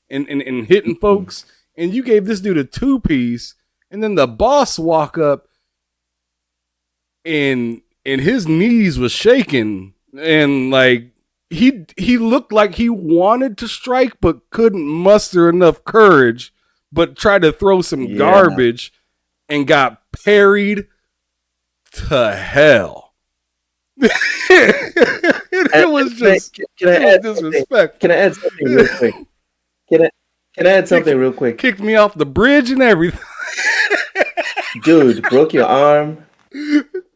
S2: and hitting folks. And you gave this dude a two-piece, and then the boss walk up and his knees was shaking, and like he looked like he wanted to strike but couldn't muster enough courage, but tried to throw some garbage and got parried to hell. It was just,
S1: can I
S2: it was
S1: add something? Can
S2: disrespectful.
S1: I add something real quick? Can I can I add
S2: kicked,
S1: something real quick?
S2: kicked me off the bridge and everything.
S1: Dude, broke your arm.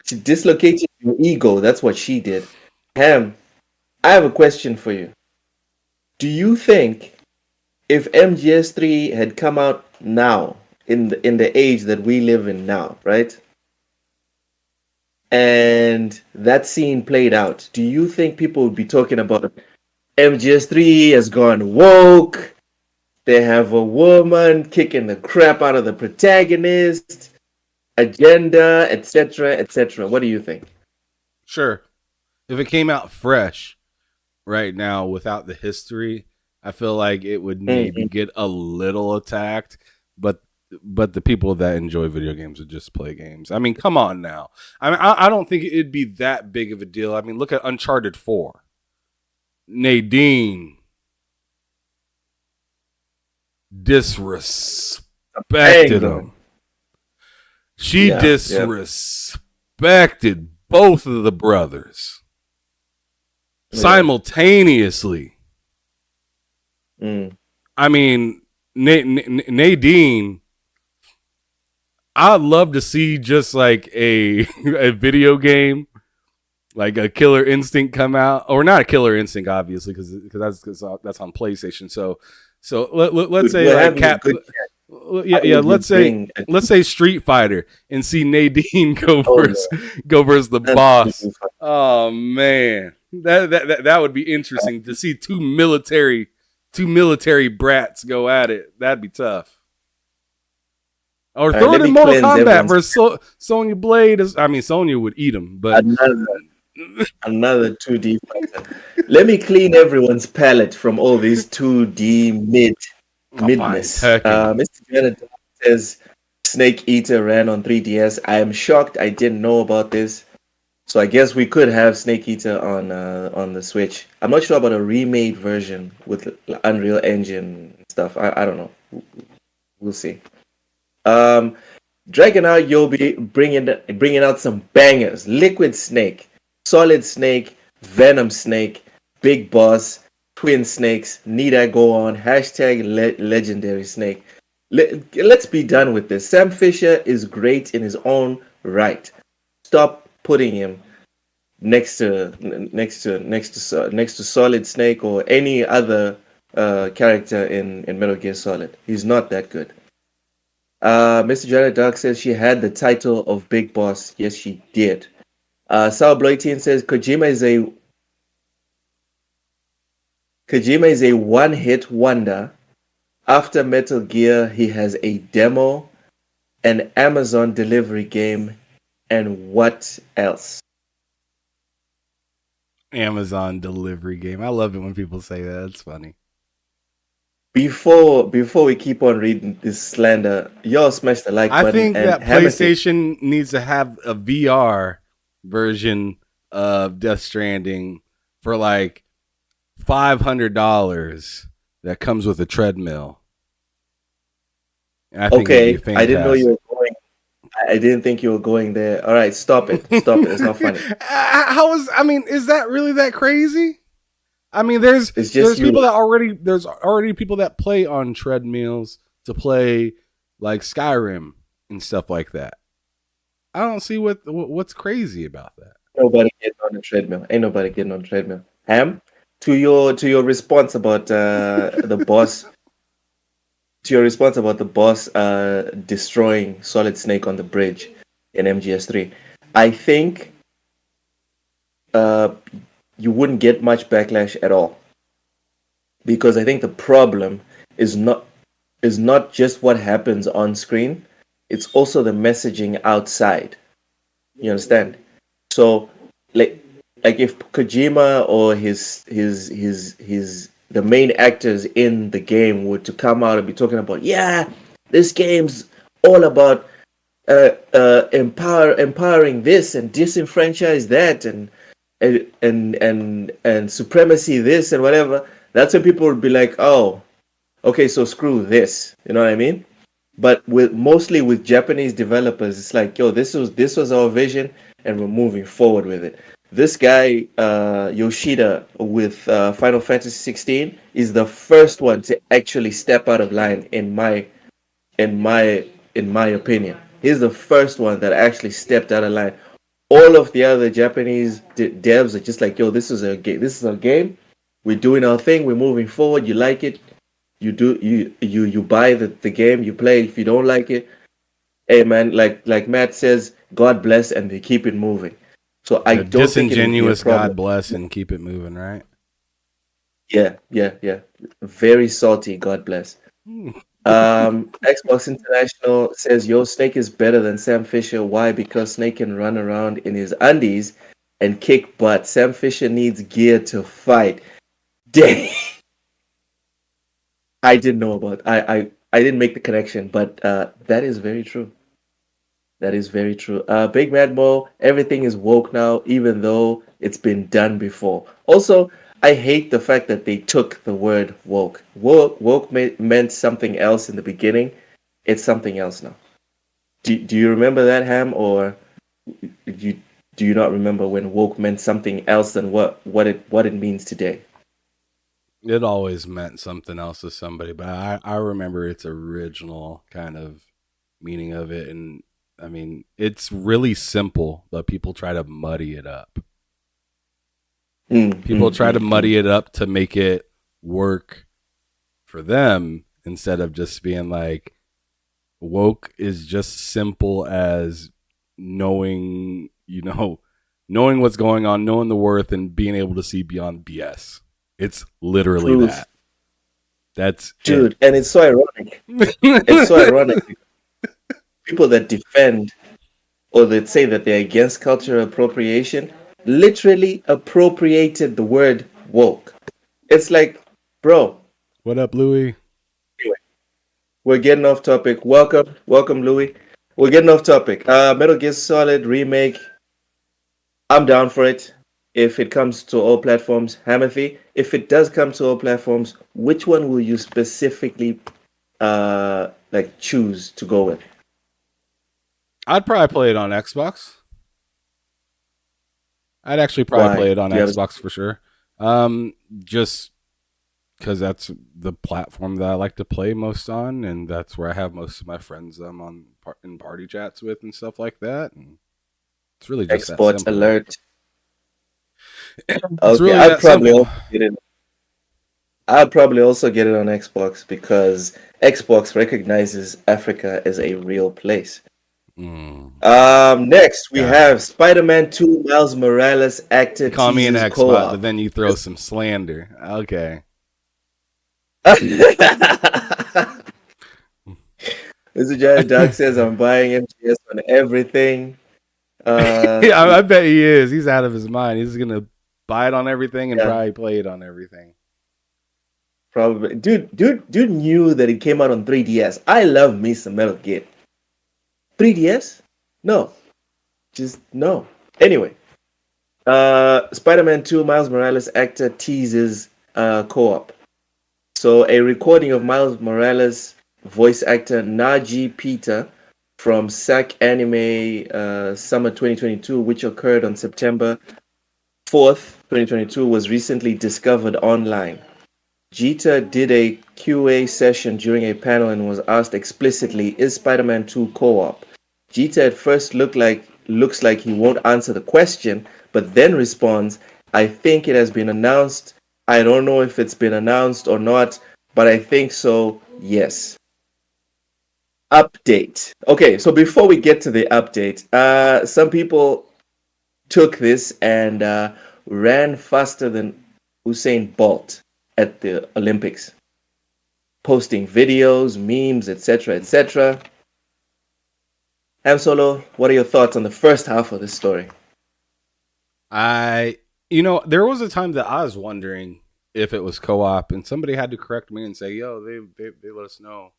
S1: She dislocated your ego. That's what she did. Ham, I have a question for you. Do you think if MGS3 had come out now, in the age that we live in now, right? And that scene played out, do you think people would be talking about MGS3 has gone woke? They have a woman kicking the crap out of the protagonist, agenda, etc., etc. What do you think?
S2: Sure. If it came out fresh right now without the history, I feel like it would maybe
S1: Mhm.
S2: get a little attacked, but the people that enjoy video games would just play games. I mean, come on now. I mean, I don't think it'd be that big of a deal. I mean, look at Uncharted 4. Nadine disrespected
S1: Bang.
S2: him. She
S1: Yeah, yeah,
S2: disrespected both of the brothers
S1: yeah.
S2: simultaneously.
S1: Mm.
S2: I mean, Nadine, I'd love to see just like a a video game, like a Killer Instinct come out, or not a Killer Instinct, obviously, because that's on PlayStation. So let's
S1: Dude,
S2: say
S1: we're
S2: like
S1: having a good chat.
S2: yeah,
S1: How would you
S2: let's say
S1: bring a
S2: Street Fighter and see Nadine
S1: oh no,
S2: go versus the
S1: that's gonna
S2: boss.
S1: be fun.
S2: Oh man, that would be interesting to see two military brats go at it. That'd be tough. Or
S1: All right,
S2: throw it
S1: let
S2: in
S1: me
S2: Mortal
S1: cleanse
S2: Kombat
S1: everyone's
S2: versus Sonya Blade. I mean, Sonya would eat him, but
S1: another 2D fighter. Let me clean everyone's palate from all these 2D
S2: oh, fine,
S1: midness.
S2: Tekken.
S1: Mr. Janet says Snake Eater ran on 3DS. I am shocked I didn't know about this. So I guess we could have Snake Eater on the Switch. I'm not sure about a remade version with Unreal Engine stuff. I don't know. We'll see. Um, Dragon Out, you'll be bringing out some bangers. Liquid Snake, Solid Snake, Venom Snake, Big Boss, Twin Snakes. Need I go on? Hashtag Legendary Snake. Let's be done with this. Sam Fisher is great in his own right. Stop putting him next to Solid Snake or any other character in Metal Gear Solid. He's not that good. Mr. Janet Dark says she had the title of Big Boss. Yes, she did. Sal Bloitin says Kojima is a one-hit wonder. After Metal Gear, he has a demo, an Amazon delivery game, and what else?
S2: Amazon delivery game. I love it when people say that. It's funny.
S1: Before we keep on reading this slander, y'all smash the like
S2: I
S1: button
S2: think
S1: and
S2: that
S1: hammer it.
S2: PlayStation needs to have a VR version of Death Stranding for like $500 that comes with a treadmill. And I think it'd be
S1: Okay,
S2: fantastic.
S1: I didn't know you were going. I didn't think you were going there. All right, stop it. Stop it. It's not funny.
S2: I mean, is that really that crazy? I mean,
S1: It's just you.
S2: there's already people that play on treadmills to play like Skyrim and stuff like that. I don't see what's crazy about that.
S1: Nobody getting on the treadmill. Ain't nobody getting on the treadmill. Ham, to your response about the boss. To your response about the boss destroying Solid Snake on the bridge in MGS3, I think you wouldn't get much backlash at all, because I think the problem is not just what happens on screen; it's also the messaging outside. You understand? So, like if Kojima or his the main actors in the game were to come out and be talking about, yeah, this game's all about empowering this and disenfranchise that and supremacy this and whatever, that's when people would be like, oh, okay, so screw this. You know what I mean? But mostly with Japanese developers, it's like, yo, this was our vision and we're moving forward with it. This guy, Yoshida, with Final Fantasy 16, is the first one to actually step out of line in my in my opinion. He's the first one that actually stepped out of line. All of the other Japanese devs are just like, yo, this is a game. This is a game. We're doing our thing. We're moving forward. You like it, you buy the game. You play. If you don't like it, hey man, like Matt says, God bless, and they keep it moving. So I
S2: A
S1: don't think it would be a
S2: disingenuous
S1: problem.
S2: God bless and keep it moving, right?
S1: Yeah. Very salty. God bless. Xbox International says, "Yo, Snake is better than Sam Fisher. Why? Because Snake can run around in his undies and kick butt. Sam Fisher needs gear to fight." Dang, I didn't know about. I didn't make the connection, but that is very true. That is very true. Big Mad Mo, everything is woke now, even though it's been done before. Also, I hate the fact that they took the word woke. Woke meant something else in the beginning. It's something else now. Do you remember that, Ham, or you do you not remember when woke meant something else than what it means today?
S2: It always meant something else to somebody, but I remember its original kind of meaning of it. And I mean, it's really simple, but people try to muddy it up. People try to muddy it up to make it work for them instead of just being like, woke is just simple as knowing, knowing what's going on, knowing the worth, and being able to see beyond BS. It's literally
S1: Truth,
S2: that. That's
S1: dude, and it's so ironic. It's so ironic. People that defend or that say that they're against cultural appropriation literally appropriated the word woke. It's like, bro,
S2: What up, Louis?
S1: anyway, we're getting off topic. Welcome, Louis. We're getting off topic. Metal Gear Solid remake. I'm down for it. If it comes to all platforms, Hamothy. If it does come to all platforms, which one will you specifically like choose to go with?
S2: I'd probably play it on Xbox. I'd actually probably
S1: Why?
S2: play it on
S1: Do you have
S2: Xbox for sure. Just because that's the platform that I like to play most on, and that's where I have most of my friends I'm on in party chats with and stuff like that. And it's really just that
S1: export
S2: simple.
S1: alert?
S2: It's
S1: Okay,
S2: really that simple.
S1: I'd probably also get it on Xbox because Xbox recognizes Africa as a real place. Next we
S2: God.
S1: have Spider-Man 2 Miles Morales actor
S2: You call me an
S1: teases
S2: Xbot, but
S1: co-op.
S2: then you throw some slander. Okay.
S1: Mr. Giant Doug says I'm buying MGS on everything.
S2: Yeah, I bet he is. He's out of his mind. He's gonna buy it on everything and
S1: Yeah,
S2: probably play it on everything.
S1: probably. Dude knew that it came out on 3DS. I love me some Metal Gear. 3DS? No. Just no. Anyway, Spider-Man 2 Miles Morales actor teases co-op. So a recording of Miles Morales voice actor Naji Peter from SAC Anime Summer 2022, which occurred on September 4th, 2022, was recently discovered online. Jeter did a QA session during a panel and was asked explicitly, "Is Spider-Man 2 co-op?" Jeter at first looks like he won't answer the question, but then responds, "I think it has been announced. I don't know if it's been announced or not, but I think so, yes." Update. Okay, so before we get to the update, some people took this and ran faster than Usain Bolt at the Olympics, posting videos, memes, etc., etc. Ham Solo, what are your thoughts on the first half of this story?
S2: There was a time that I was wondering if it was co-op, and somebody had to correct me and say, "Yo, they let us know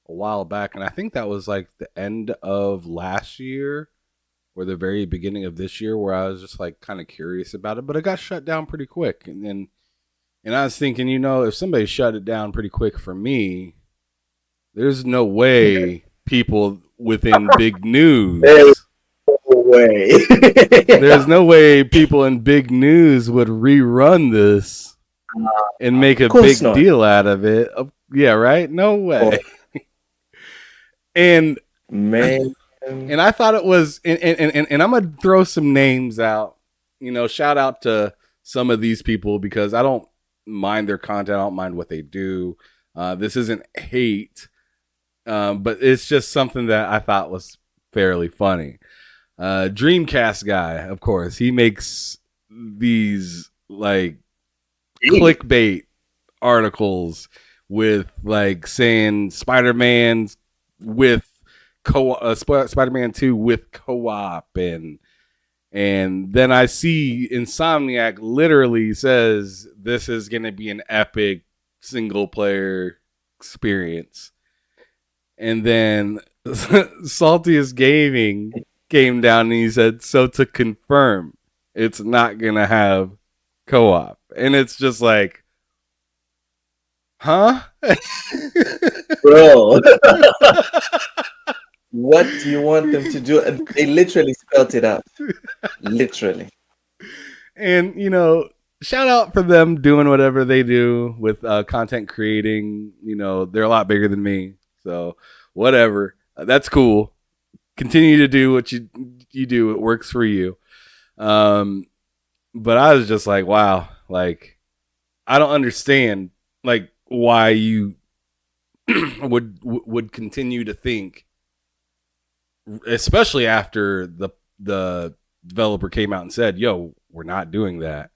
S2: a while back," and I think that was like the end of last year or the very beginning of this year, where I was just like kind of curious about it, but it got shut down pretty quick, and I was thinking, if somebody shut it down pretty quick for me, there's no way people within big
S1: Hey,
S2: news.
S1: way.
S2: There's no way people in big news would rerun this and make
S1: Of
S2: a
S1: course
S2: big
S1: not.
S2: deal out of it. Yeah, right? No way.
S1: Oh,
S2: And
S1: man.
S2: and I thought it was and I'm gonna throw some names out. Shout out to some of these people because I don't mind their content. I don't mind what they do. This isn't hate, but it's just something that I thought was fairly funny. Dreamcast guy, of course, he makes these like
S1: Hey,
S2: clickbait articles with like saying Spider-Man's with Spider-Man 2 with co-op and then I see Insomniac literally says this is going to be an epic single player experience. And then Saltiest Gaming came down and he said, so to confirm, it's not going to have co-op. And it's just like, huh?
S1: bro. What do you want them to do? And they literally spelt it out. Literally.
S2: And, shout out for them doing whatever they do with content creating. They're a lot bigger than me. So, whatever. That's cool. Continue to do what you do. It works for you. But I was just like, wow. Like, I don't understand, like, why you would continue to think, especially after the developer came out and said, "Yo, we're not doing that."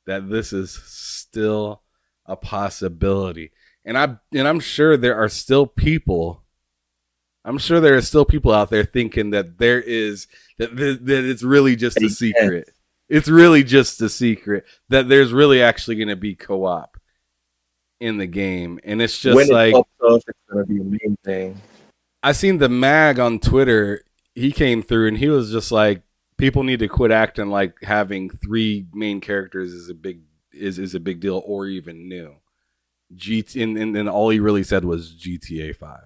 S2: That this is still a possibility, and I'm sure there are still people. I'm sure there are still people out there thinking that that it's really just a
S1: Yes.
S2: secret. It's really just a secret that there's really actually going to be co-op in the game, and it's
S1: When
S2: just
S1: it
S2: like
S1: pops off, it's gonna be a main thing.
S2: I seen the mag on Twitter. He came through and he was just like, people need to quit acting like having three main characters is a big deal or even new. And all he really said was GTA 5.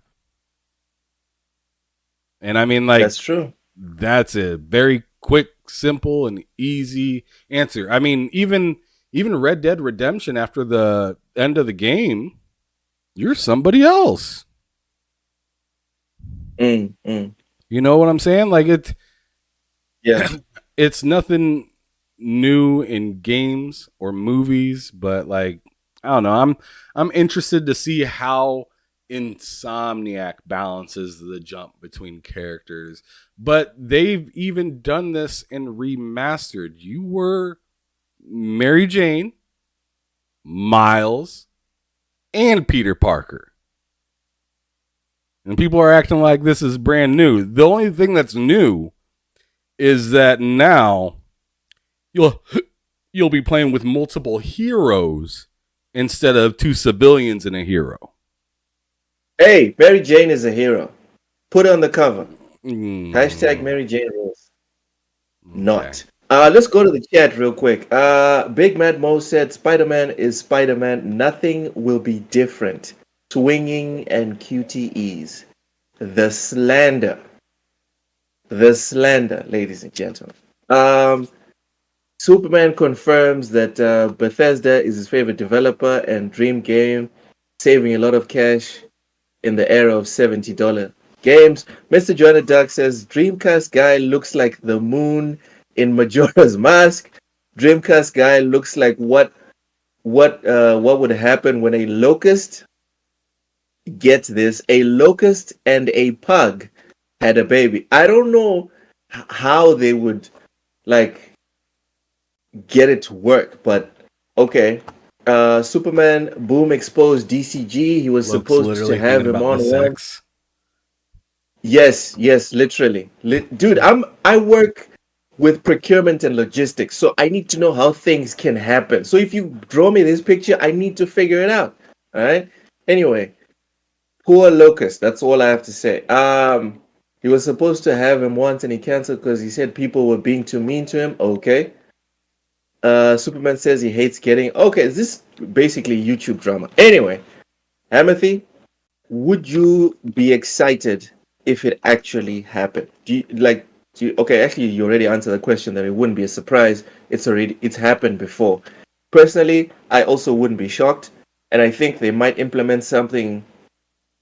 S2: And I mean, like,
S1: That's true.
S2: that's a very quick, simple, and easy answer. I mean, even Red Dead Redemption after the end of the game, you're somebody else.
S1: Mm.
S2: You know what I'm saying? Like
S1: Yeah.
S2: it's nothing new in games or movies, but like I don't know. I'm interested to see how Insomniac balances the jump between characters. But they've even done this and remastered. You were Mary Jane, Miles, and Peter Parker. And people are acting like this is brand new. The only thing that's new is that now you'll be playing with multiple heroes instead of two civilians and a hero.
S1: Hey, Mary Jane is a hero. Put it on the cover. Hashtag
S2: Mm,
S1: Mary Jane rules.
S2: okay.
S1: Not. Let's go to the chat real quick. Big Mad Mo said Spider-Man is Spider-Man. Nothing will be different. Swinging and QTEs. The slander. The slander, ladies and gentlemen. Superman confirms that Bethesda is his favorite developer and dream game, saving a lot of cash in the era of $70 games. Mr. Joanna Duck says Dreamcast guy looks like the moon in Majora's Mask. Dreamcast guy looks like what would happen when a locust, get this, a locust and a pug had a baby. I don't know how they would like get it to work, but okay. Superman Boom exposed DCG. He was
S2: Looks
S1: supposed to
S2: literally
S1: have
S2: thinking
S1: him
S2: about the
S1: on one.
S2: sex.
S1: Yes, literally. Dude, I work with procurement and logistics, so I need to know how things can happen. So if you draw me this picture, I need to figure it out. All right. Anyway, poor Locust. That's all I have to say. He was supposed to have him once, and he canceled because he said people were being too mean to him. Okay. Superman says he hates getting. Okay, is this basically YouTube drama? Anyway, Amethy, would you be excited if it actually happened? Do you like? Okay, actually, you already answered the question that it wouldn't be a surprise. It's happened before. Personally, I also wouldn't be shocked, and I think they might implement something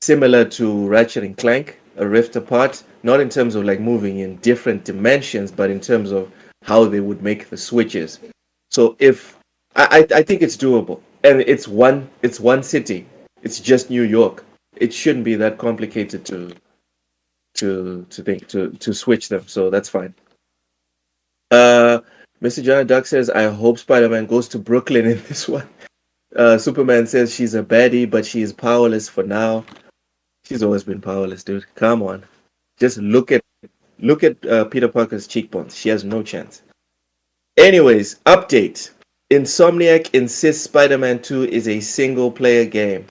S1: similar to Ratchet and Clank, a Rift Apart, not in terms of like moving in different dimensions, but in terms of how they would make the switches. So if I think it's doable, and it's one city, it's just New York. It shouldn't be that complicated to switch them. So that's fine. Uh, Mr. John Duck says, I hope Spider-Man goes to Brooklyn in this one. Superman says she's a baddie, but she is powerless for now. She's always been powerless, dude. Come on, just look at Peter Parker's cheekbones. She has no chance. Anyways, update. Insomniac insists Spider-Man 2 is a single-player game.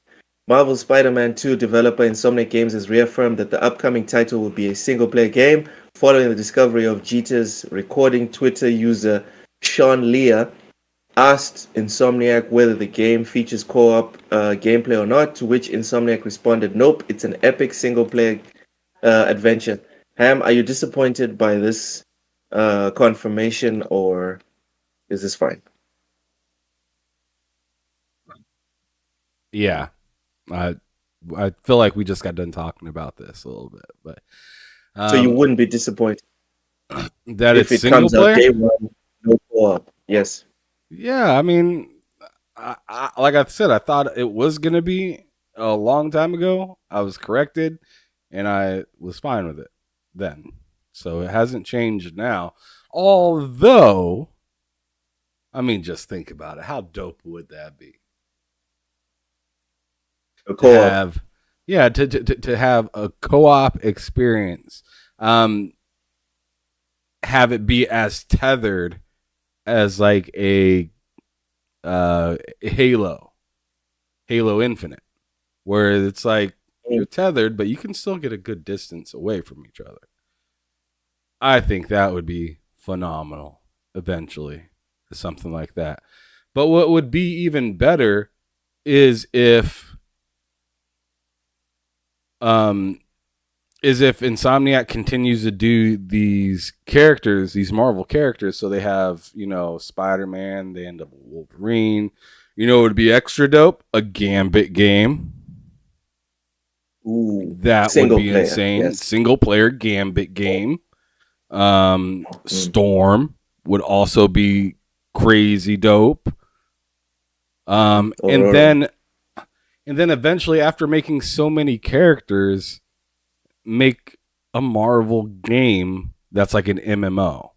S1: Marvel Spider-Man 2 developer Insomniac Games has reaffirmed that the upcoming title will be a single-player game following the discovery of Jeter's recording. Twitter user Sean Leah asked Insomniac whether the game features co-op gameplay or not, to which Insomniac responded, nope, it's an epic single-player adventure. Ham, are you disappointed by this confirmation, or is this fine?
S2: Yeah, I I feel like we just got done talking about this a little bit, but
S1: So you
S2: um,
S1: wouldn't be disappointed
S2: that
S1: if
S2: it's
S1: it
S2: single
S1: comes out
S2: player.
S1: day one, no co-op. Yes.
S2: Yeah, I mean, like I said, I thought it was gonna be a long time ago. I was corrected, and I was fine with it then. So it hasn't changed now. Although, I mean, just think about it. How dope would that be
S1: A
S2: to
S1: co-op.
S2: have? Yeah, to have a co-op experience. Um, have it be as tethered as like a Halo, Halo Infinite, where it's like you're tethered, but you can still get a good distance away from each other. I think that would be phenomenal eventually, something like that. But what would be even better is um if Insomniac continues to do these characters, these Marvel characters, so they have, Spider-Man, they end up with Wolverine. You know, it would be extra dope? A Gambit game.
S1: Ooh,
S2: That would
S1: single
S2: be
S1: player.
S2: insane.
S1: Yes.
S2: Single player Gambit game.
S1: Mm.
S2: Storm would also be crazy dope. Um, and
S1: Aurora.
S2: then and then eventually, after making so many characters, make a Marvel game that's like an MMO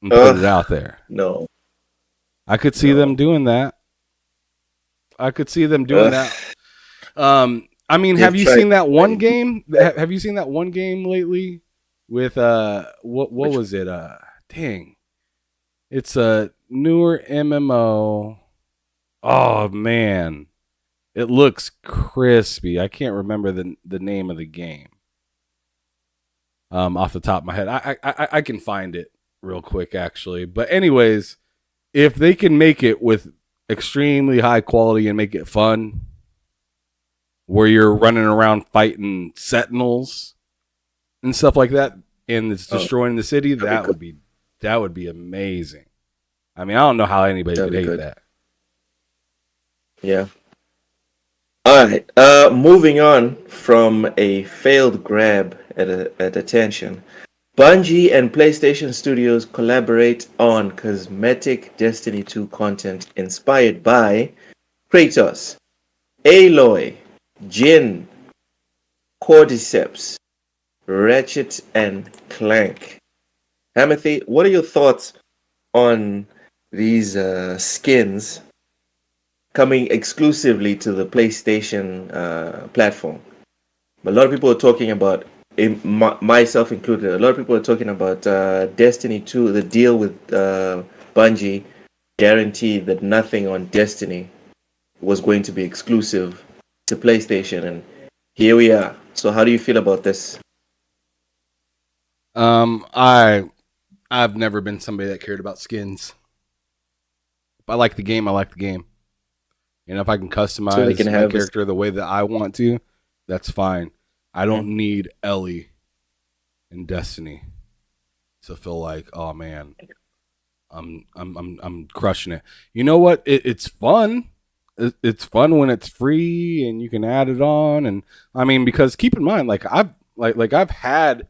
S2: and put it
S1: Ugh,
S2: out there.
S1: no,
S2: I could see them
S1: no.
S2: doing that. I could see them doing
S1: Ugh,
S2: that. I mean, have
S1: they've
S2: you
S1: tried
S2: seen that one
S1: already.
S2: game? Have you seen that one game lately with what
S1: Which
S2: was it? Dang, it's a newer MMO. Oh man, it looks crispy. I can't remember the name of the game. Off the top of my head, I can find it real quick actually. But anyways, if they can make it with extremely high quality and make it fun, where you're running around fighting sentinels and stuff like that, and it's
S1: oh,
S2: destroying the city,
S1: that'd be good.
S2: that would be amazing. I mean, I don't know how anybody
S1: That'd
S2: could
S1: be
S2: hate
S1: good.
S2: that.
S1: Yeah. All right. Moving on from a failed grab at attention. Bungie and PlayStation Studios collaborate on cosmetic Destiny 2 content inspired by Kratos, Aloy, Jin, Cordyceps, Ratchet, and Clank. Hamothy, what are your thoughts on these skins coming exclusively to the PlayStation platform? A lot of people are talking about, myself included, a lot of people are talking about Destiny 2, the deal with Bungie guaranteed that nothing on Destiny was going to be exclusive to PlayStation. And here we are. So, how do you feel about this?
S2: Um, I I've never been somebody that cared about skins. If I like the game, I like the game. And if I can
S1: So they can
S2: customize my
S1: have a.
S2: character the way that I want to, that's fine. I don't need Ellie in Destiny to feel like, oh man, I'm crushing it. You know what? It's fun. It's fun when it's free and you can add it on. And I mean, because keep in mind, I've had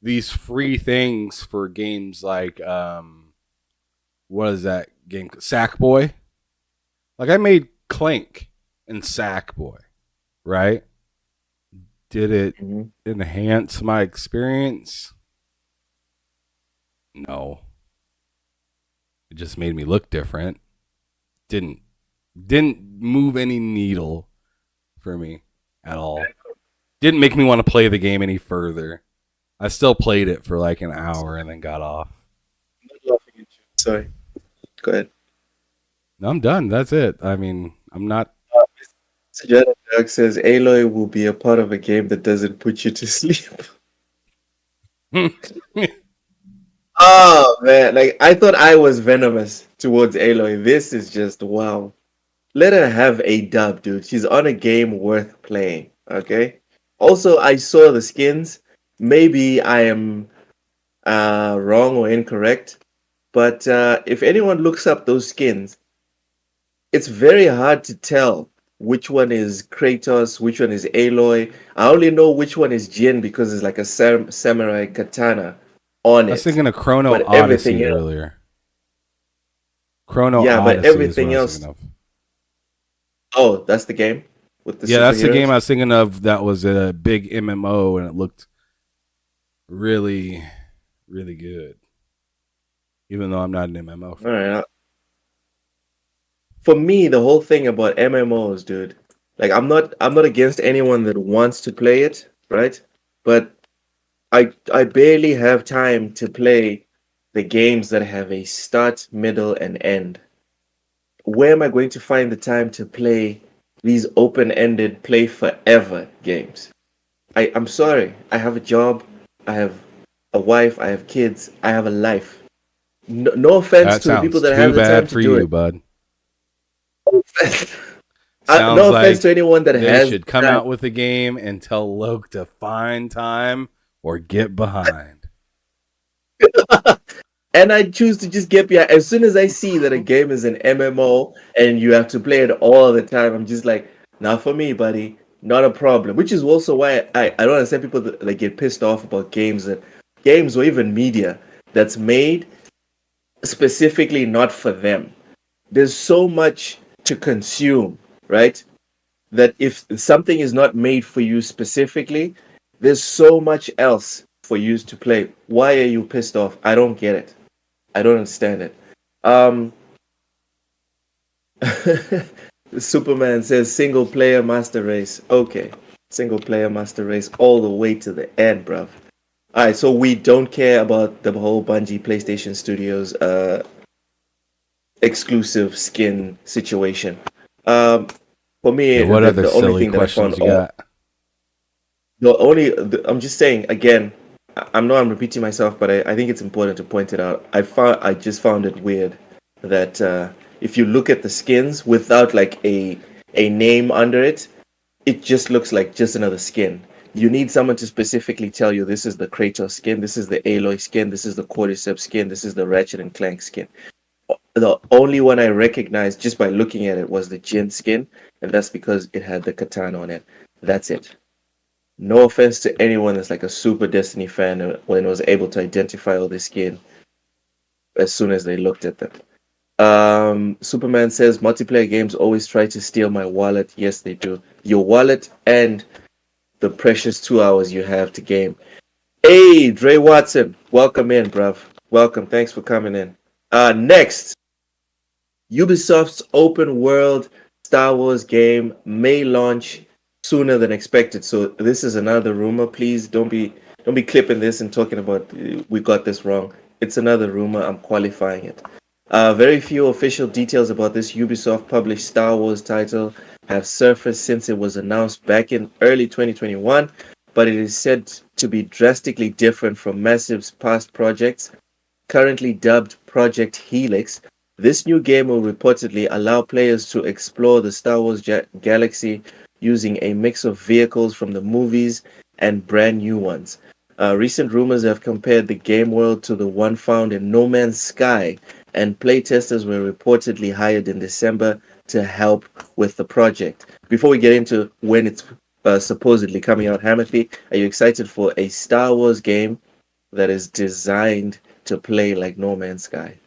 S2: these free things for games like what is that game? Sackboy. Like I made Clank and Sackboy, right? Did it
S1: Mhm.
S2: enhance my experience? No. It just made me look different. Didn't didn't move any needle for me at all. Didn't make me want to play the game any further. I still played it for like an hour and then got off.
S1: Laughing at you. Sorry. Go ahead.
S2: No, I'm done. That's it. I mean, I'm not.
S1: Mr. Doug says Aloy will be a part of a game that doesn't put you to sleep. Oh man, like I thought I was venomous towards Aloy. This is just wow. Let her have a dub, dude. She's on a game worth playing. Okay. Also, I saw the skins. Maybe I am wrong or incorrect, but if anyone looks up those skins, it's very hard to tell which one is Kratos, which one is Aloy. I only know which one is Jin because it's like a samurai katana on
S2: I was
S1: it.
S2: thinking of Chrono
S1: But everything
S2: Odyssey
S1: else,
S2: earlier. Chrono
S1: yeah, but
S2: Odyssey is what I
S1: everything
S2: was
S1: else.
S2: thinking of.
S1: Oh, that's the game with the
S2: Yeah, that's the game
S1: superheroes.
S2: I was thinking of. That was a big MMO and it looked really, really good. Even though I'm not an MMO
S1: All
S2: fan.
S1: right. For me, the whole thing about MMOs, dude. Like, I'm not against anyone that wants to play it, right? But I barely have time to play the games that have a start, middle, and end. Where am I going to find the time to play these open-ended, play forever games? I'm sorry. I have a job. I have a wife. I have kids. I have a life. No offense
S2: That
S1: to the people
S2: sounds
S1: that
S2: too
S1: have the time
S2: bad
S1: to
S2: for
S1: do
S2: you,
S1: it.
S2: bud.
S1: No
S2: Sounds
S1: offense to
S2: like
S1: anyone that
S2: they
S1: has
S2: should come
S1: the
S2: out with a game and tell Loke to find time or get behind.
S1: time. And I choose to just get behind. As soon as I see that a game is an MMO and you have to play it all the time, I'm just like, not for me, buddy. Not a problem. Which is also why I don't understand people that like get pissed off about games or even media that's made specifically not for them. There's so much to consume, right? That if something is not made for you specifically, there's so much else for you to play. Why are you pissed off? I don't get it. I don't understand it. Um, Superman says single player master race. Okay, single player master race all the way to the end, bruv. All right, so we don't care about the whole Bungie PlayStation Studios exclusive skin situation. Um, for
S2: Yeah,
S1: me,
S2: what other
S1: the only
S2: silly
S1: thing that I found
S2: questions you got?
S1: I'm just saying again. I'm not. I'm repeating myself, but I think it's important to point it out. I just found it weird that if you look at the skins without like a name under it, it just looks like just another skin. You need someone to specifically tell you this is the Kratos skin, this is the Aloy skin, this is the Cordyceps skin, this is the Ratchet and Clank skin. The only one I recognized just by looking at it was the Jin skin, and that's because it had the katana on it. That's it. No offense to anyone that's like a super Destiny fan when was able to identify all this skin as soon as they looked at them. Superman says multiplayer games always try to steal my wallet. Yes, they do. Your wallet and the precious 2 hours you have to game. Hey, Dre Watson, welcome in, bruv. Welcome. Thanks for coming in. Next, Ubisoft's open world Star Wars game may launch sooner than expected. So this is another rumor. Please don't be clipping this and talking about we got this wrong. It's another rumor. I'm qualifying it. Very few official details about this Ubisoft published Star Wars title have surfaced since it was announced back in early 2021, but it is said to be drastically different from Massive's past projects, currently dubbed Project Helix. This new game will reportedly allow players to explore the Star Wars galaxy using a mix of vehicles from the movies and brand new ones. Recent rumors have compared the game world to the one found in No Man's Sky, and playtesters were reportedly hired in December to help with the project. Before we get into when it's supposedly coming out, Hammerthy, are you excited for a Star Wars game that is designed to play like No Man's Sky?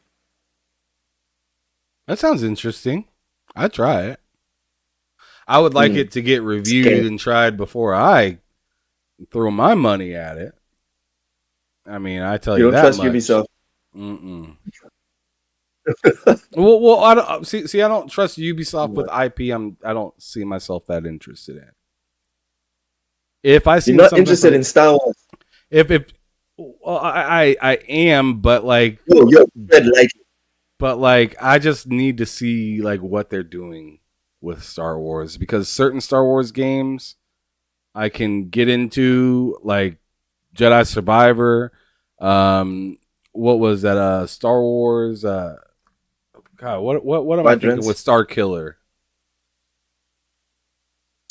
S2: That sounds interesting. I'd try it. I would like it to get reviewed
S1: Scared.
S2: and tried before I throw my money at it. I mean, I tell
S1: You
S2: you
S1: don't
S2: that
S1: trust
S2: much.
S1: Ubisoft?
S2: Mm-mm. Well, I don't see. I don't trust Ubisoft with IP. I don't see myself that interested in. If I
S1: You're
S2: seen
S1: not
S2: something
S1: interested
S2: from,
S1: in Star Wars?
S2: if well, I am, but like,
S1: Yo, Fred, like
S2: I just need to see like what they're doing with Star Wars, because certain Star Wars games I can get into, like Jedi Survivor. What was that? Star Wars. God, what am I thinking
S1: Quadrants.
S2: with Star Killer?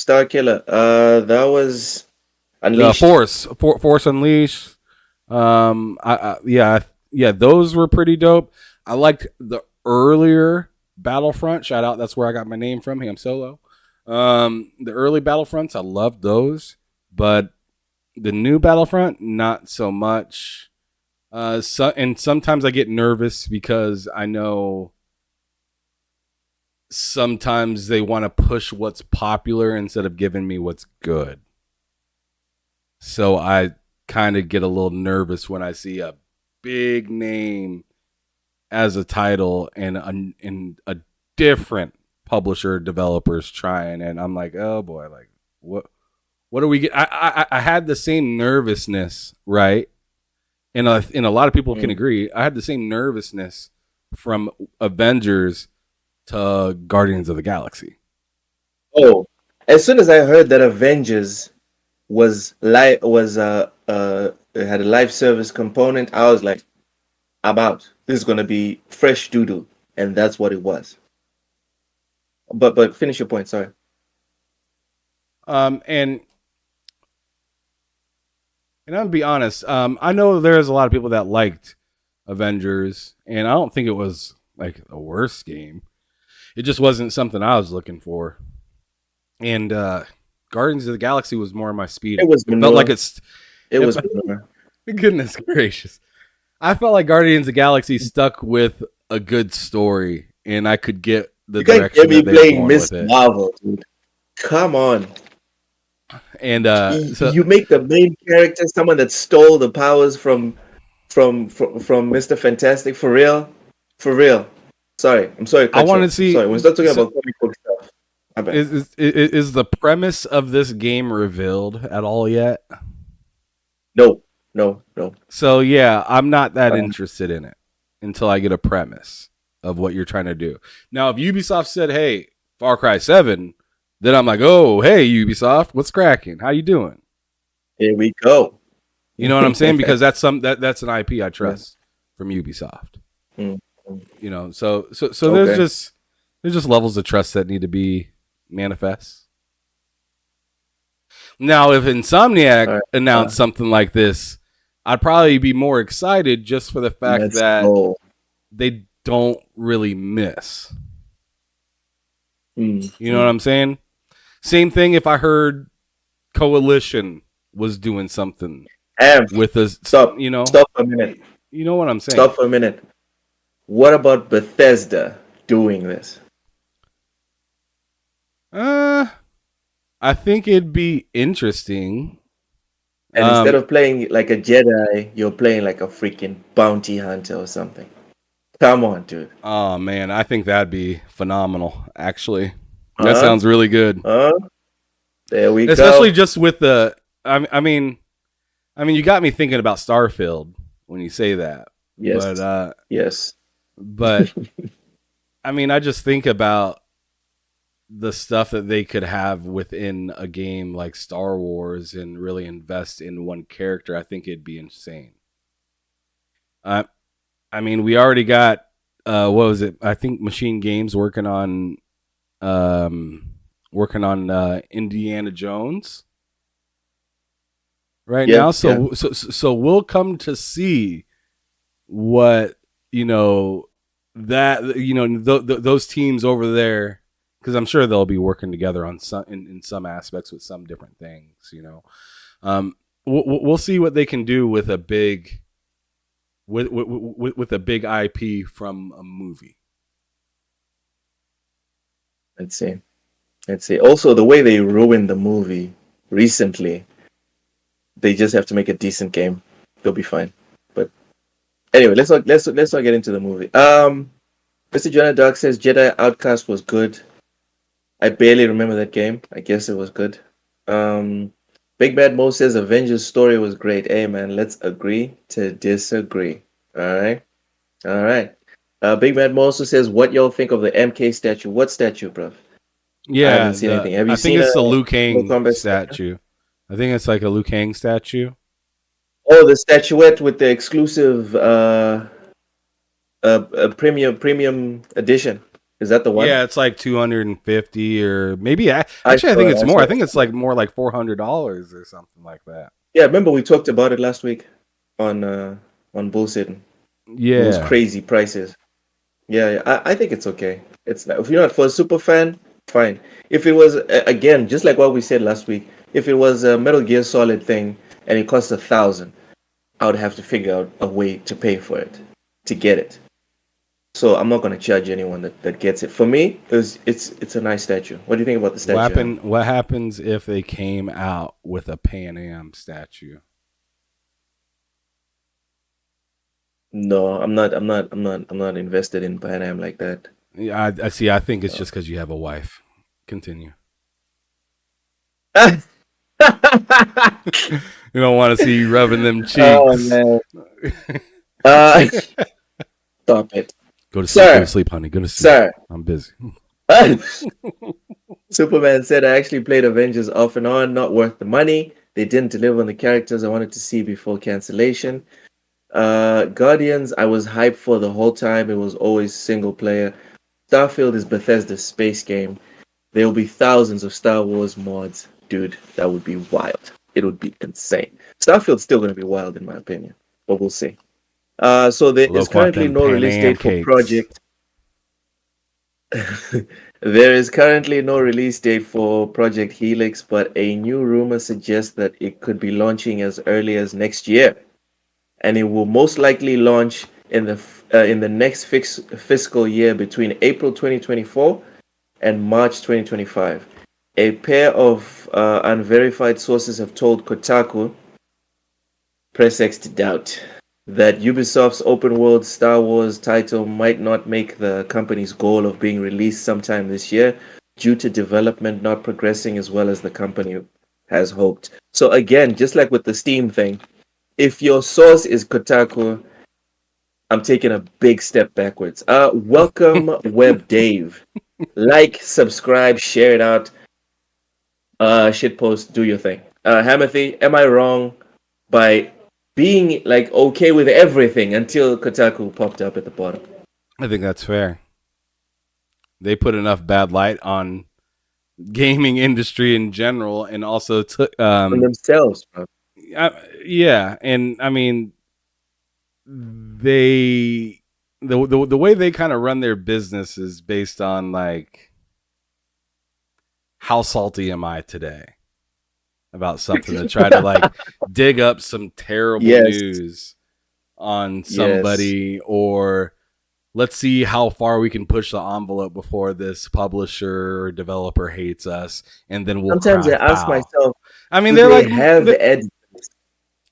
S1: Star Killer. That was
S2: The
S1: Unleashed.
S2: Force Unleashed. Yeah, those were pretty dope. I liked the earlier Battlefront. Shout out, that's where I got my name from. Ham Solo. The early Battlefronts, I loved those, but the new Battlefront, not so much. And sometimes I get nervous because I know sometimes they want to push what's popular instead of giving me what's good. So I kind of get a little nervous when I see a big name as a title and a different publisher developers trying, and I'm like, oh boy, like what do we get? I had the same nervousness, right? And a lot of people can agree. I had the same nervousness from Avengers to Guardians of the Galaxy.
S1: Oh, as soon as I heard that Avengers was had a live service component, I was like, I'm out. This is gonna be fresh doo-doo, and that's what it was. But finish your point. Sorry.
S2: And I'm gonna be honest. I know there's a lot of people that liked Avengers, and I don't think it was like the worst game. It just wasn't something I was looking for. And Guardians of the Galaxy was more my speed.
S1: It was
S2: It felt like
S1: manure. It
S2: it
S1: was
S2: felt,
S1: manure.
S2: goodness gracious. I felt like Guardians of the Galaxy stuck with a good story, and I could get the
S1: You can't get
S2: direction
S1: me
S2: that they were
S1: playing
S2: going
S1: Miss
S2: with it.
S1: Marvel, dude. Come on.
S2: And so
S1: You make the main character someone that stole the powers from Mr. Fantastic, for real? For real. Sorry. I'm sorry to
S2: I
S1: cut you
S2: want to
S1: off. I'm
S2: see.
S1: sorry. When we start talking
S2: So
S1: about comic book stuff, I bet.
S2: is the premise of this game revealed at all yet?
S1: No, no, no.
S2: So yeah, I'm not that
S1: Uh,
S2: interested in it until I get a premise of what you're trying to do. Now, if Ubisoft said, "Hey, Far Cry 7," then I'm like, "Oh, hey Ubisoft, what's cracking? How you doing?"
S1: Here we go.
S2: You know what I'm saying? Because that's that's an IP I
S1: Yeah.
S2: trust from Ubisoft.
S1: Mm, mm.
S2: You know, so
S1: Okay.
S2: there's just levels of trust that need to be manifest. Now, if
S1: All
S2: Insomniac
S1: right.
S2: announced something like this, I'd probably be more excited just for the fact
S1: Let's
S2: that
S1: go.
S2: they don't really miss.
S1: Mm,
S2: You know what I'm saying? Same thing if I heard Coalition was doing something
S1: Am,
S2: with us,
S1: stop.
S2: you know?
S1: Stop for a minute.
S2: You know what I'm
S1: Stop
S2: saying?
S1: for a minute. What about Bethesda doing this?
S2: Uh, I think it'd be interesting.
S1: And instead of playing like a Jedi, you're playing like a freaking bounty hunter or something. Come on, dude.
S2: Oh man, I think that'd be phenomenal. Actually, that
S1: Huh?
S2: sounds really good.
S1: Huh? There we
S2: Especially
S1: go.
S2: just with the. I mean, you got me thinking about Starfield when you say that.
S1: Yes. Yes.
S2: But I mean, I just think about the stuff that they could have within a game like Star Wars and really invest in one character. I think it'd be insane. Uh, I mean, we already got what was it? I think Machine Games working on Indiana Jones. right
S1: Yeah,
S2: now.
S1: yeah.
S2: So we'll come to see what you know that those teams over there, because I'm sure they'll be working together on some in some aspects with some different things. Um, we'll see what they can do with a big with a big IP from a movie.
S1: Let's see. Let's see. Also, the way they ruined the movie recently, they just have to make a decent game. They'll be fine. But anyway, let's not get into the movie. Mr. Jonah Dark says Jedi Outcast was good. I barely remember that game. I guess it was good. Um, Big Bad Mo says Avengers story was great. Hey man, let's agree to disagree. All right, all right. Big Bad Mo also says, "What y'all think of the MK statue? What statue, bro? I haven't
S2: Yeah,
S1: seen anything. Have you
S2: I think
S1: seen a
S2: it's the Liu
S1: Mortal
S2: Kang
S1: Kombat statue?
S2: statue. I think it's like a Liu Kang statue.
S1: Oh, the statuette with the exclusive premium edition. Is that the one?
S2: Yeah, it's like 250 or maybe
S1: I
S2: actually I
S1: saw
S2: think
S1: it.
S2: it's
S1: I
S2: more.
S1: saw
S2: I
S1: it.
S2: think it's like more like $400 or something like that.
S1: Yeah, remember we talked about it last week on Bullsitting. It was
S2: Yeah.
S1: crazy prices. Yeah, yeah. I think it's okay. It's not, if you're not for a super fan, fine. If it was again, just like what we said last week, if it was a Metal Gear Solid thing and it cost 1,000, I would have to figure out a way to pay for it to get it. So I'm not going to judge anyone that gets it. For me, it's a nice statue. What do you think about the statue, Ham?
S2: What happens if they came out with a Pan Am statue?
S1: No, I'm not invested in Pan Am like that.
S2: Yeah, I see. I think it's
S1: No.
S2: just because you have a wife. Continue. You don't want to see you rubbing them
S1: Oh
S2: cheeks.
S1: man. Uh, Stop it,
S2: Go to sleep. Go to
S1: sir.
S2: sleep, honey. Go to sleep.
S1: Sir.
S2: I'm busy.
S1: Superman said, I actually played Avengers off and on, not worth the money. They didn't deliver on the characters I wanted to see before cancellation. Guardians, I was hyped for the whole time. It was always single player. Starfield is Bethesda's space game. There will be thousands of Star Wars mods. Dude, that would be wild. It would be insane. Starfield's still going to be wild, in my opinion, but we'll see. So there is
S2: Look what
S1: currently
S2: them
S1: no
S2: Pan
S1: release
S2: Am
S1: date for
S2: cakes.
S1: Project. There is currently no release date for Project Helix, but a new rumor suggests that it could be launching as early as next year, and it will most likely launch in the next fiscal year between April 2024 and March 2025. A pair of unverified sources have told Kotaku, press X to doubt, that Ubisoft's open world Star Wars title might not make the company's goal of being released sometime this year due to development not progressing as well as the company has hoped. So again, just like with the Steam thing, if your source is Kotaku, I'm taking a big step backwards. Welcome, Web Dave. Like, subscribe, share it out. Shitpost, do your thing. Hamathy, am I wrong by being like okay with everything until Kotaku popped up at the bottom?
S2: I think that's fair. They put enough bad light on gaming industry in general, and also took
S1: On themselves, bro.
S2: yeah, and I mean they the way they kind of run their business is based on like how salty am I today about something to try to like dig up some terrible
S1: Yes,
S2: news on
S1: yes.
S2: somebody, or let's see how far we can push the envelope before this publisher or developer hates us, and then we'll
S1: Sometimes I
S2: cry
S1: ask
S2: foul.
S1: myself,
S2: I mean,
S1: do
S2: they're
S1: they
S2: like
S1: have editors?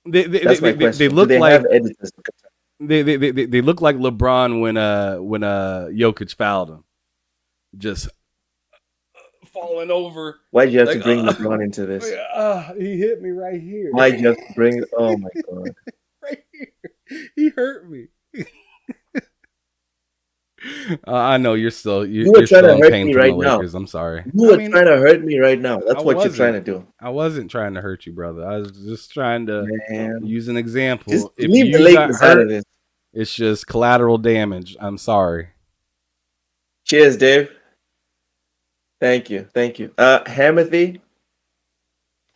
S1: That's my
S2: they
S1: question. Do
S2: look
S1: they have
S2: like
S1: editors?
S2: they look like LeBron when Jokic fouled him, just falling over
S1: Why'd you have to
S2: like
S1: bring LeBron into this?
S2: he hit me right here,
S1: Why'd you have to bring it? Oh my god.
S2: right here. He hurt me. I know
S1: You were
S2: you're
S1: trying
S2: still
S1: to
S2: in
S1: hurt
S2: pain
S1: me
S2: from the
S1: right now.
S2: Lakers. I'm sorry.
S1: You
S2: I
S1: were
S2: mean,
S1: trying to hurt me right now.
S2: I
S1: That's what you're trying
S2: wasn't.
S1: to do.
S2: I wasn't trying to hurt you, brother. I was just trying to
S1: Man.
S2: use an
S1: Just
S2: example. If
S1: leave the
S2: you got
S1: Lakers out of
S2: hurt,
S1: this.
S2: it's just collateral damage. I'm sorry.
S1: Cheers, Dave. Thank you. Thank you. Hamathy,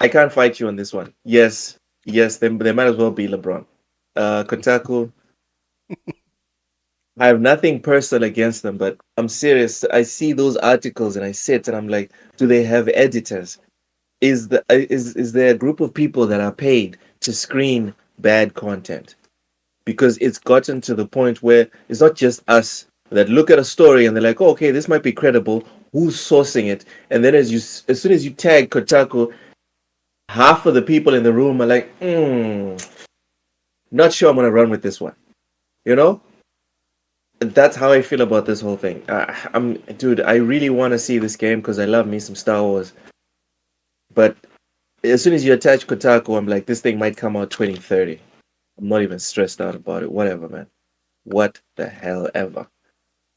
S1: I can't fight you on this one. Yes, Yes, they might as well be LeBron. Kotaku, I have nothing personal against them, but I'm serious. I see those articles and I sit and I'm like, do they have editors? Is there a group of people that are paid to screen bad content? Because it's gotten to the point where it's not just us that look at a story and they're like, oh, okay, this might be credible. Who's sourcing it? And then as soon as you tag Kotaku, half of the people in the room are like, not sure I'm gonna run with this one. You know, that's how I feel about this whole thing. Dude, I really want to see this game because I love me some Star Wars. But as soon as you attach Kotaku, I'm like, this thing might come out 2030. I'm not even stressed out about it. Whatever, man. What the hell ever.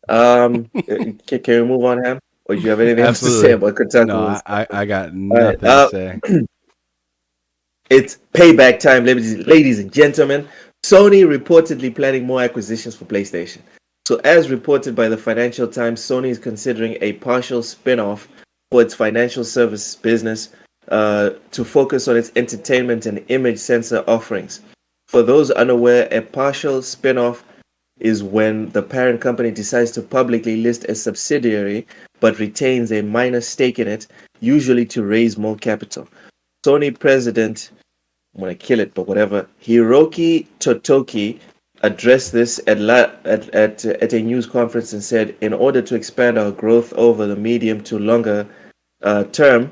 S1: Can we move on, Ham? Or do you have anything else to say
S2: Absolutely.
S1: about
S2: No,
S1: Kotaku?
S2: I got
S1: All right.
S2: nothing to say.
S1: It's payback time, ladies and gentlemen. Sony reportedly planning more acquisitions for PlayStation. So, as reported by the Financial Times, Sony is considering a partial spin off for its financial service business to focus on its entertainment and image sensor offerings. For those unaware, a partial spin off is when the parent company decides to publicly list a subsidiary but retains a minor stake in it, usually to raise more capital. Sony president, I'm gonna kill it, but whatever. Hiroki Totoki addressed this at a news conference and said, in order to expand our growth over the medium to longer term,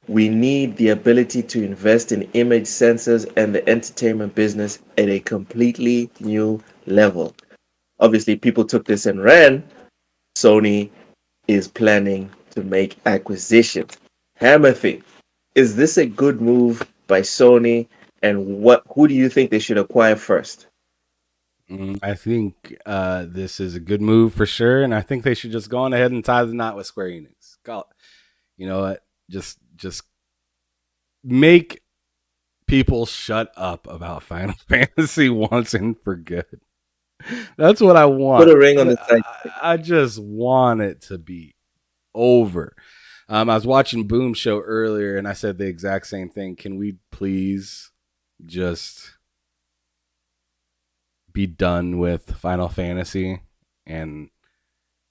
S1: we need the ability to invest in image sensors and the entertainment business at a completely new level. Obviously, people took this and ran. Sony is planning to make acquisitions. Hammerthy, is this a good move by Sony? And who do you think they should acquire first?
S2: I think this is a good move for sure, and I think they should just go on ahead and tie the knot with Square Enix. You know what? Just make people shut up about Final Fantasy once and for good. That's what I
S1: Put
S2: want.
S1: a ring on the side.
S2: I just want it to be over. I was watching Boom Show earlier, and I said the exact same thing. Can we please just be done with Final Fantasy, and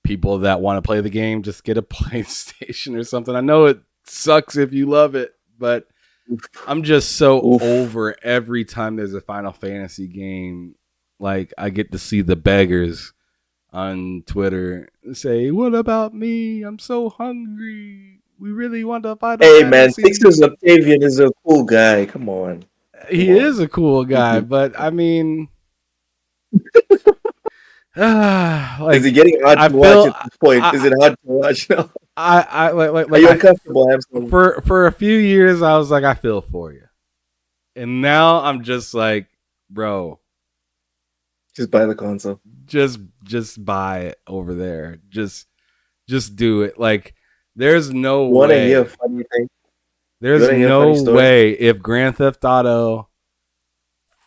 S2: people that want to play the game just get a PlayStation or something? I know it sucks if you love it, but I'm just so over every time there's a Final Fantasy game. Like, I get to see the beggars on Twitter say, "What about me? I'm so hungry. We really want to Final
S1: Hey man,
S2: Fantasy."
S1: Sixers Octavian is a cool guy. Come on.
S2: He is a cool guy, but I mean, like,
S1: is it getting hard
S2: I
S1: to watch
S2: feel
S1: at this point? Is it hard to watch now?
S2: I
S1: Are you uncomfortable?
S2: for a few years I was like, I feel for you, and now I'm just like, bro,
S1: just buy the console.
S2: Just buy it over there. Just do it. Like, there's no
S1: Want to
S2: way.
S1: hear a funny thing?
S2: There's no way if Grand Theft Auto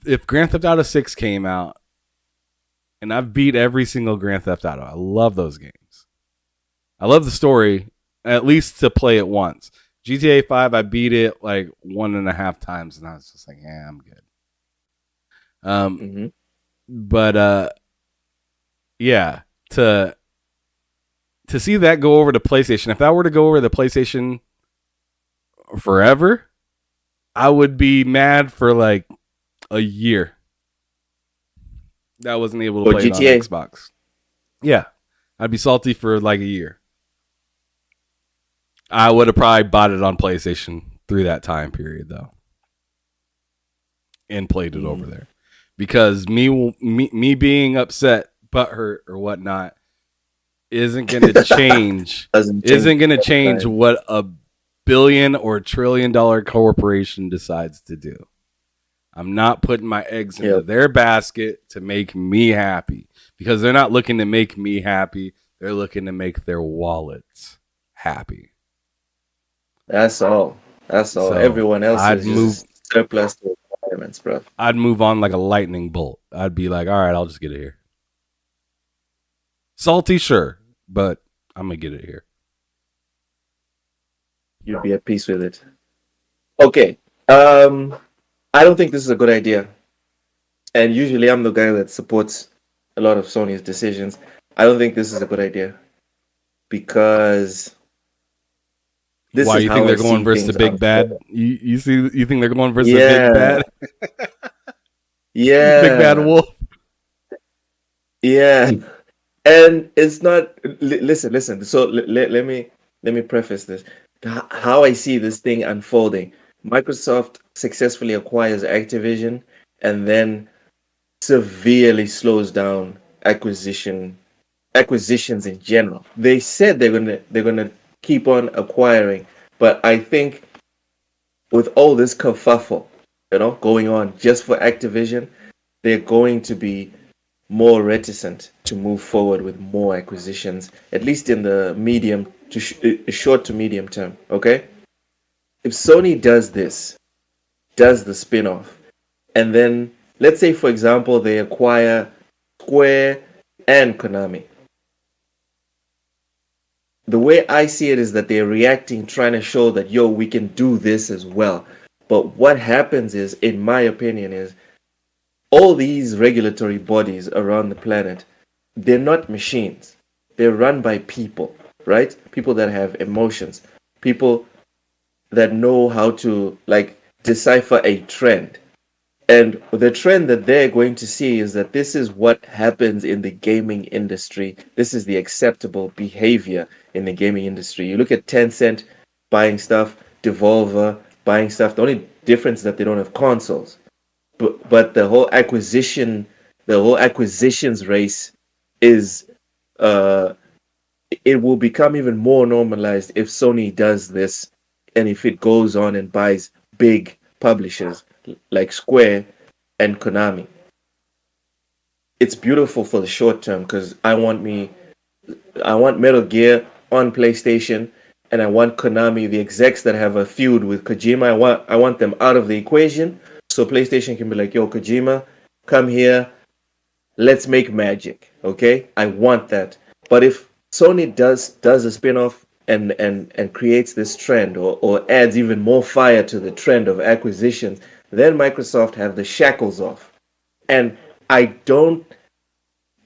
S2: 6 came out, and I've beat every single Grand Theft Auto. I love those games. I love the story, at least to play it once. GTA 5, I beat it like 1.5 times, and I was just like, yeah, I'm good. But yeah, to see that go over to PlayStation, if that were to go over to PlayStation forever, I would be mad for like a year. That I wasn't able to play GTA. It on Xbox. Yeah, I'd be salty for like a year. I would have probably bought it on PlayStation through that time period though, and played it over there, because me being upset, butthurt, or whatnot isn't going to change. Isn't going to change what a billion or $1 trillion corporation decides to do. I'm not putting my eggs into their basket to make me happy, because they're not looking to make me happy. They're looking to make their wallets happy.
S1: That's all. So everyone else is just surplus to requirements, bro.
S2: I'd move on like a lightning bolt. I'd be like, all right, I'll just get it here. Salty, sure, but I'm going to get it here.
S1: You'd be at peace with it. Okay. I I don't think this is a good idea. And usually I'm the guy that supports a lot of Sony's decisions. I don't think this is a good idea because this
S2: Why
S1: is
S2: you think
S1: how
S2: they're
S1: I
S2: going
S1: see
S2: versus the
S1: things
S2: big bad?
S1: unfold.
S2: You think they're going versus the big
S1: Yeah,
S2: bad, big bad
S1: yeah,
S2: wolf?
S1: yeah. And it's not. Listen, listen. So let me preface this. How I see this thing unfolding. Microsoft successfully acquires Activision, and then severely slows down acquisitions in general. They said they're gonna keep on acquiring, but I think with all this kerfuffle, going on just for Activision, they're going to be more reticent to move forward with more acquisitions, at least in the medium to short to medium term. Okay, if Sony does this, does the spin-off, and then let's say, for example, they acquire Square and Konami. The way I see it is that they're reacting, trying to show that, yo, we can do this as well. But what happens is, in my opinion, is all these regulatory bodies around the planet, they're not machines. They're run by people, right? People that have emotions, people that know how to like decipher a trend. And the trend that they're going to see is that this is what happens in the gaming industry. This is the acceptable behavior in the gaming industry. You look at Tencent buying stuff, Devolver buying stuff. The only difference is that they don't have consoles. But the whole acquisitions race is uh it will become even more normalized if Sony does this and if it goes on and buys big publishers like Square and Konami. It's beautiful for the short term because I want Metal Gear on PlayStation and I want Konami, the execs that have a feud with Kojima, I want them out of the equation so PlayStation can be like, yo, Kojima, come here, let's make magic. Okay? I want that. But if Sony does a spin-off and creates this trend or adds even more fire to the trend of acquisitions, then Microsoft have the shackles off. And I don't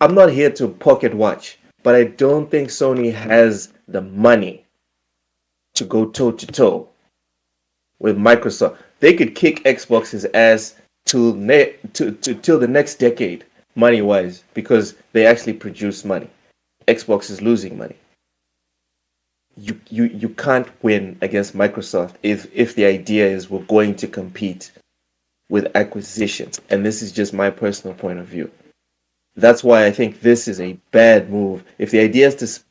S1: I'm not here to pocket watch, but I don't think Sony has the money to go toe to toe with Microsoft. They could kick Xbox's ass till the next decade, money wise, because they actually produce money. Xbox is losing money. You can't win against Microsoft if the idea is we're going to compete with acquisitions. And this is just my personal point of view. That's why I think this is a bad move. If the idea is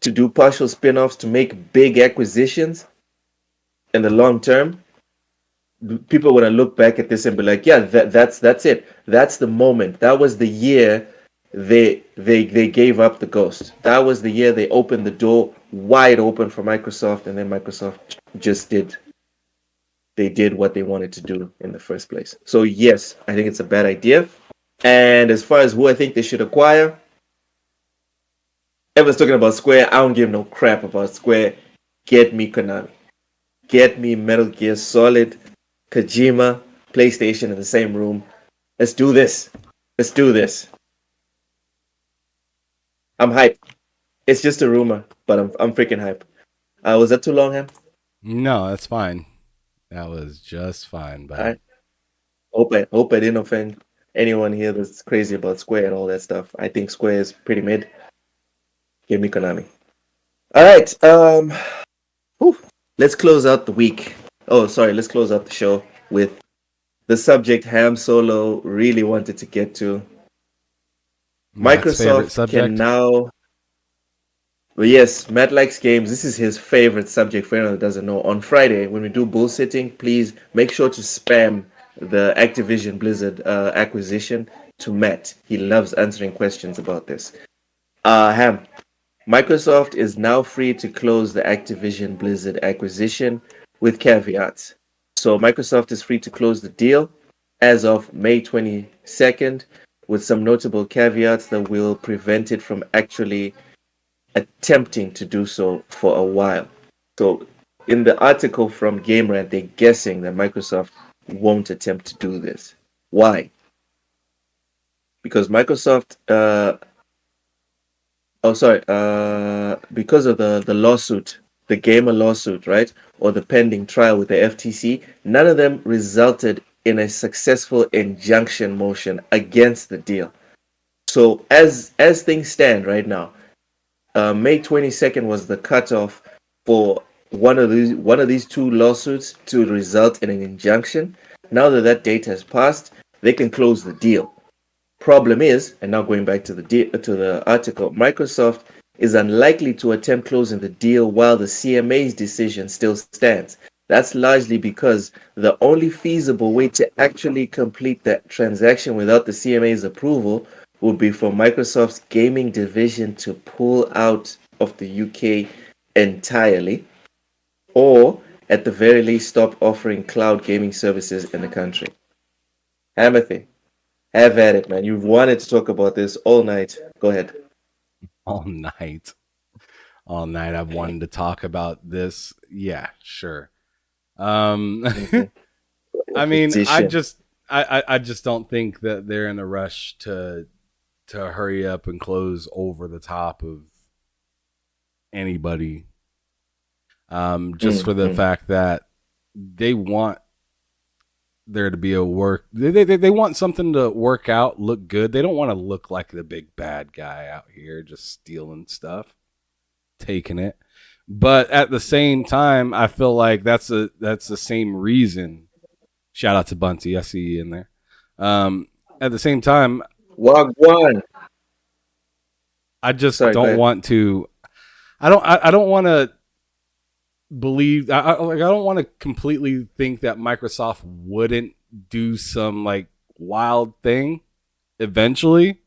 S1: to do partial spin-offs to make big acquisitions in the long term, people are gonna look back at this and be like, yeah, that's it. That's the moment. That was the year they gave up the ghost. That was the year they opened the door wide open for Microsoft, and then Microsoft just did what they wanted to do in the first place. So yes, I think it's a bad idea. And as far as who I think they should acquire, everyone's talking about Square. I don't give no crap about Square. Get me Konami. Get me Metal Gear Solid, Kojima, PlayStation in the same room. Let's do this. Let's do this. I'm hyped. It's just a rumor, but I'm freaking hyped. Was that too long, Ham?
S2: No, that's fine. That was just fine,
S1: I
S2: bud.
S1: hope I didn't offend anyone here that's crazy about Square and all that stuff. I think Square is pretty mid. Give me Konami. All right. Whew. Let's close out the week. Oh, sorry. Let's close out the show with the subject Ham Solo really wanted to get to.
S2: Matt's favorite
S1: Microsoft can
S2: subject.
S1: now. But yes, Matt likes games. This is his favorite subject for anyone that doesn't know. On Friday, when we do bullsitting, please make sure to spam the Activision Blizzard acquisition to Matt. He loves answering questions about this. Ham, Microsoft is now free to close the Activision Blizzard acquisition with caveats. So Microsoft is free to close the deal as of May 22nd with some notable caveats that will prevent it from actually attempting to do so for a while. So in the article from GameRant, they're guessing that Microsoft won't attempt to do this. Why? Because Microsoft, because of the lawsuit, the gamer lawsuit, right, or the pending trial with the FTC, none of them resulted in a successful injunction motion against the deal. So as things stand right now, May 22nd was the cutoff for one of these two lawsuits to result in an injunction. Now that that date has passed, they can close the deal. Problem is, and now going back to the article, Microsoft is unlikely to attempt closing the deal while the CMA's decision still stands. That's largely because the only feasible way to actually complete that transaction without the CMA's approval would be for Microsoft's gaming division to pull out of the UK entirely, or at the very least stop offering cloud gaming services in the country. Hamothy, have at it, man. You've wanted to talk about this all night. Go ahead.
S2: All night. All night I've wanted to talk about this. Yeah, sure.
S1: Mhm.
S2: I mean,
S1: Position.
S2: I just don't think that they're in a rush to hurry up and close over the top of anybody. Just for the
S1: Mm.
S2: fact that they want there to be a work. They want something to work out, look good. They don't want to look like the big bad guy out here just stealing stuff, taking it. But at the same time, I feel like that's the same reason. Shout out to Bunty, I see you in there. At the same time,
S1: Wagwan.
S2: I just
S1: Sorry, go
S2: don't
S1: ahead.
S2: want to. I don't want to believe. I don't want to completely think that Microsoft wouldn't do some like wild thing eventually.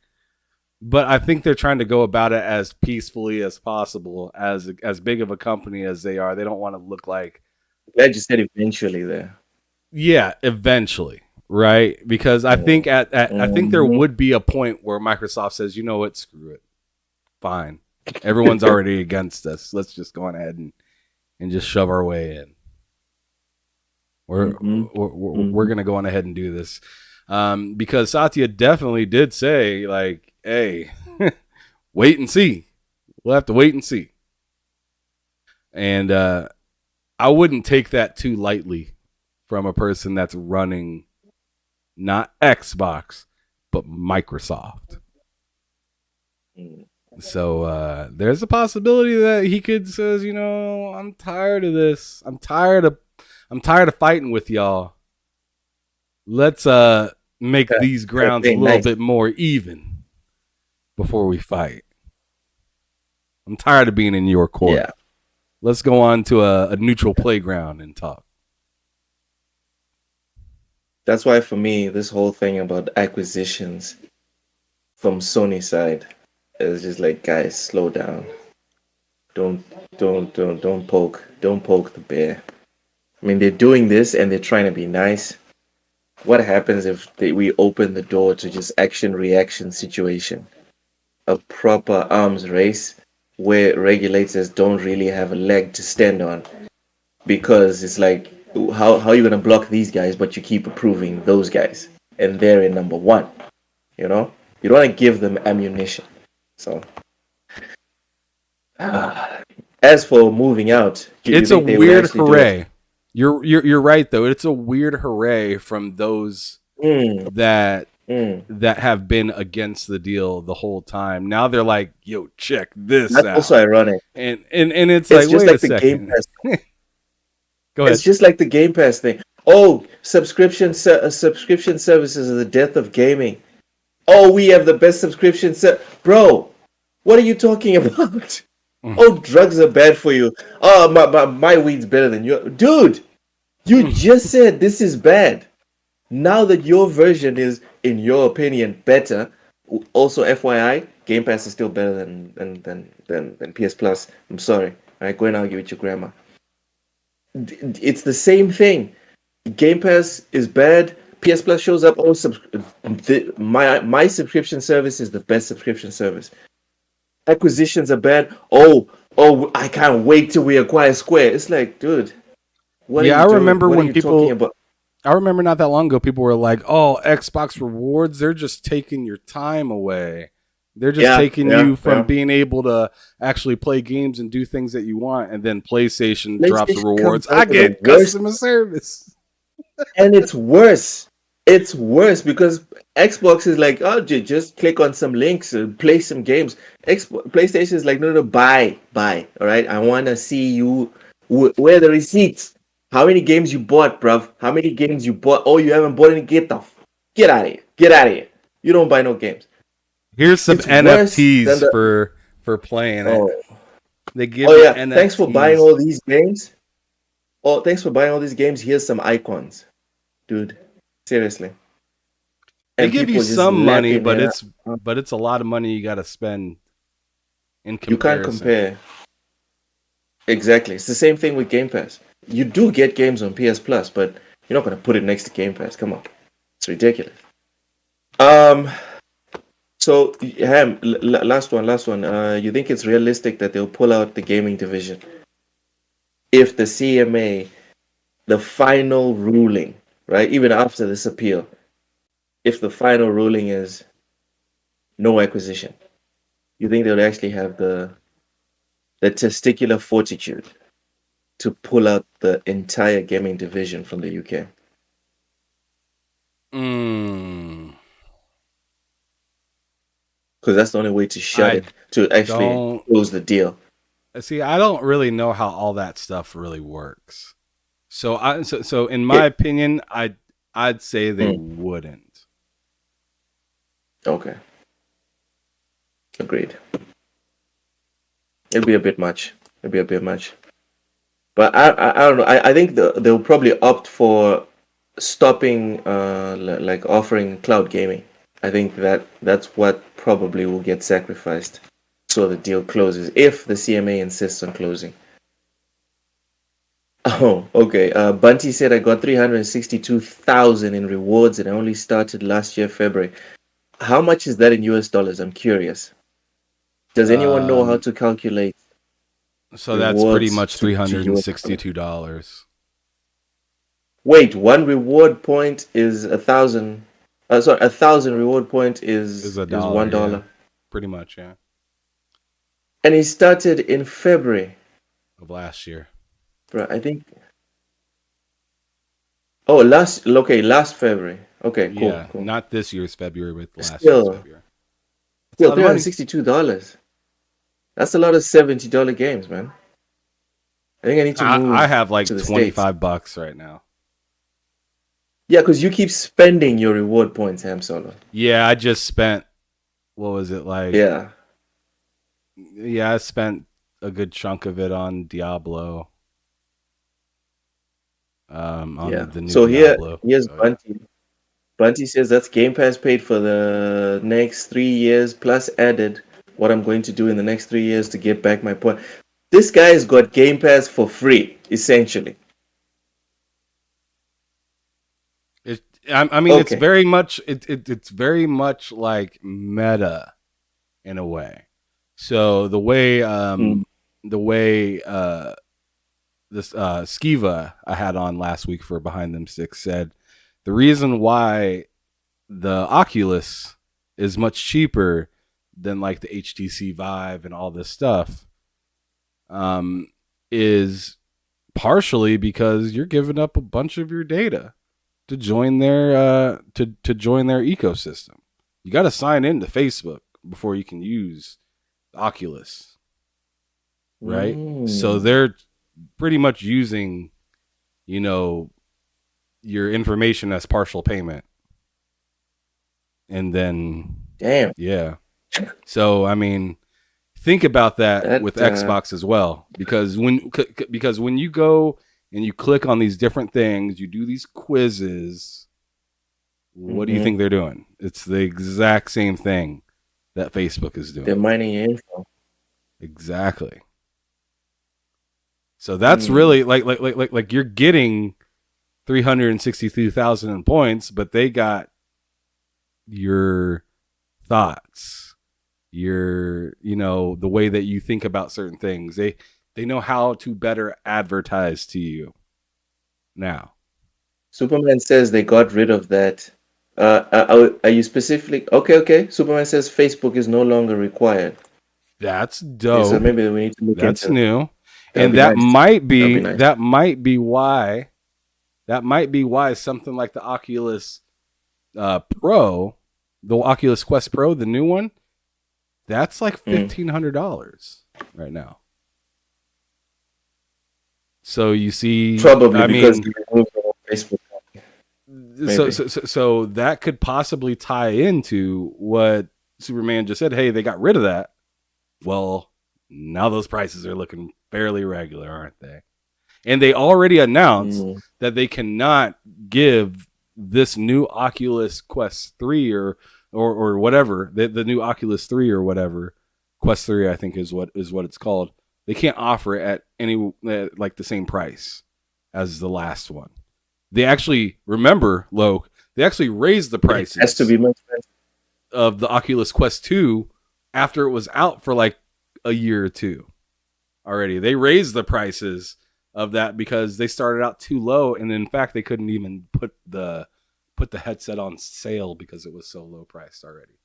S2: But I think they're trying to go about it as peacefully as possible. As big of a company as they are, they don't want to look like
S1: Glad you said eventually there.
S2: yeah, eventually, right? Because I think I think there
S1: Mhm.
S2: would be a point where Microsoft says, you know what, screw it, fine. Everyone's already against us. Let's just go on ahead and just shove our way in. We're
S1: Mhm.
S2: we're
S1: Mhm.
S2: gonna go on ahead and do this because Satya definitely did say like, hey, wait and see. We'll have to wait and see. And I wouldn't take that too lightly from a person that's running not Xbox but Microsoft.
S1: Mm.
S2: So there's a possibility that he could says, you know, I'm tired of this. I'm tired of fighting with y'all. Let's make these grounds a
S1: Hey,
S2: little
S1: nice.
S2: bit more even before we fight. I'm tired of being in your court.
S1: Yeah.
S2: Let's go on to a neutral playground and talk.
S1: That's why for me, this whole thing about acquisitions from Sony side is just like, guys, slow down. Don't don't poke the bear. I mean, they're doing this and they're trying to be nice. What happens if we open the door to just action reaction situation, a proper arms race where regulators don't really have a leg to stand on because it's like how are you gonna block these guys but you keep approving those guys and they're in number one, you know? You don't want to give them ammunition. So as for moving out, do you
S2: It's a
S1: think they would
S2: weird
S1: actually do it?
S2: hooray. You're right though. It's a weird hooray from those
S1: Mm,
S2: that
S1: mm.
S2: that have been against the deal the whole time. Now they're like, "Yo, check this
S1: That's also
S2: out,"
S1: ironic.
S2: and it's
S1: It's
S2: like,
S1: just
S2: wait a
S1: like the Game
S2: second,
S1: Pass.
S2: go
S1: It's
S2: ahead.
S1: just like the Game Pass thing. Oh, subscription services are the death of gaming. Oh, we have the best bro. What are you talking about? Oh, drugs are bad for you. Oh, my weed's better than you, dude. You just said this is bad. Now that your version is, in your opinion, better. Also, FYI, Game Pass is still better than PS Plus. I'm sorry. All right, go and argue with your grandma. It's the same thing. Game Pass is bad. PS Plus shows up. Oh, my subscription service is the best subscription service. Acquisitions are bad. Oh, I can't wait till we acquire Square. It's like, dude, what are
S2: Yeah,
S1: you
S2: I
S1: doing?
S2: remember
S1: What are
S2: when
S1: you talking
S2: people.
S1: about?
S2: I remember not that long ago, people were like, "Oh, Xbox rewards, they're just taking your time away. They're just
S1: Yeah,
S2: taking
S1: yeah,
S2: you from
S1: yeah.
S2: being able to actually play games and do things that you want." And then PlayStation drops the
S1: PlayStation comes
S2: rewards.
S1: out
S2: I
S1: with the
S2: get
S1: worst,
S2: customer service.
S1: and it's worse. It's worse because Xbox is like, oh, just click on some links and play some games. PlayStation is like, no, no, buy. All right, I want to see you. Where are the receipts? How many games you bought, bruv? How many games you bought? Oh, you haven't bought any. Get out of here. Get out of here. You don't buy no games.
S2: Here's some
S1: It's worse than
S2: NFTs
S1: the.
S2: for playing it.
S1: Oh,
S2: They give
S1: oh
S2: you
S1: yeah. Thanks for buying
S2: NFTs.
S1: all these games. Oh, thanks for buying all these games. Here's some icons, dude. Seriously.
S2: They
S1: And
S2: give you
S1: people just
S2: some money,
S1: lapping
S2: but
S1: it up.
S2: it's a lot of money you got to spend in
S1: You can't
S2: comparison.
S1: compare. Exactly. It's the same thing with Game Pass. You do get games on PS Plus, but you're not going to put it next to Game Pass. Come on. It's ridiculous. Um. So, Ham, last one. You think it's realistic that they'll pull out the gaming division if the CMA, the final ruling, right? Even after this appeal, if the final ruling is no acquisition, you think they'll actually have the testicular fortitude to pull out the entire gaming division from the UK?
S2: Mm,
S1: Because that's the only way to shut
S2: I
S1: it, to actually
S2: don't
S1: close the deal.
S2: see. I don't really know how all that stuff really works. So in
S1: Yeah.
S2: my opinion, I'd say they
S1: Mm,
S2: wouldn't.
S1: okay. Agreed. It'll be a bit much. It'll be a bit much. But I don't know. I think they'll probably opt for stopping like offering cloud gaming. I think that's what probably will get sacrificed so the deal closes if the CMA insists on closing. Oh, okay. Bunty said I got 362,000 in rewards and I only started last year February. How much is that in US dollars? I'm curious. Does anyone know how
S2: Um,
S1: to calculate
S2: so that's pretty
S1: rewards
S2: much
S1: to US dollars?
S2: $362.
S1: Wait, one reward point is 1,000. Sorry, 1,000 reward point
S2: Is
S1: is
S2: a
S1: is
S2: dollar, yeah,
S1: $1,
S2: pretty much, yeah,
S1: and it started in February,
S2: of last year.
S1: bro. I think. Oh, last February. Okay, cool,
S2: Yeah,
S1: cool.
S2: not this year's February, but last year's
S1: Still,
S2: February. It's a
S1: still,
S2: lot of money.
S1: $362. That's a lot of $70 games, man. I think I need to
S2: I
S1: move
S2: have like
S1: to the States.
S2: $25 right now.
S1: Yeah, because you keep spending your reward points, Ham Solo.
S2: Yeah, I just spent, what was it like?
S1: Yeah,
S2: Yeah, I spent a good chunk of it on Diablo,
S1: yeah.
S2: on the new
S1: So
S2: Diablo.
S1: here's
S2: So yeah.
S1: Bunty. Bunty says that's Game Pass paid for the next 3 years plus added what I'm going to do in the next 3 years to get back my point. This guy's got Game Pass for free, essentially.
S2: I mean, it's
S1: Okay.
S2: very much it's very much like meta in a way. So
S1: Mm,
S2: the way this Skiva I had on last week for Behind Them Six said the reason why the Oculus is much cheaper than like the HTC Vive and all this stuff um, is partially because you're giving up a bunch of your data to join their to join their ecosystem. You got to sign into Facebook before you can use Oculus, right? So
S1: mm,
S2: they're pretty much using, you know, your information as partial payment, and then
S1: damn.
S2: yeah. So I mean, think about that with
S1: That
S2: Xbox as well, because when you go and you click on these different things, you do these quizzes. What do you
S1: mhm.
S2: think they're doing? It's the exact same thing that Facebook is
S1: They're
S2: doing.
S1: mining your info.
S2: Exactly. So that's
S1: Mm,
S2: really like you're getting 362,000 points, but they got your thoughts, your the way that you think about certain things. They know how to better advertise to you now.
S1: Superman says they got rid of that. Are you specifically okay? Okay. Superman says Facebook is no longer required.
S2: That's
S1: Okay, so
S2: dope.
S1: maybe we need to look
S2: That's
S1: into it.
S2: new.
S1: That would
S2: And
S1: be nice. That would be nice.
S2: that might be why something like the Oculus Pro, the Oculus Quest Pro, the new one, that's like $1,500 right now. So you see,
S1: Probably
S2: I
S1: because
S2: mean,
S1: you removed the whole Facebook.
S2: so,
S1: Maybe.
S2: so that could possibly tie into what Superman just said. Hey, they got rid of that. Well, now those prices are looking fairly regular, aren't they? And they already announced that they cannot give this new Oculus Quest 3 or whatever, the new Oculus 3 or whatever, Quest 3 I think is what it's called. They can't offer it at any like the same price as the last one. They actually, remember, Loke, they actually raised the prices
S1: It has to be much better.
S2: of the Oculus Quest 2 after it was out for like a year or two already. They raised the prices of that because they started out too low, and in fact they couldn't even put the headset on sale because it was so low priced already.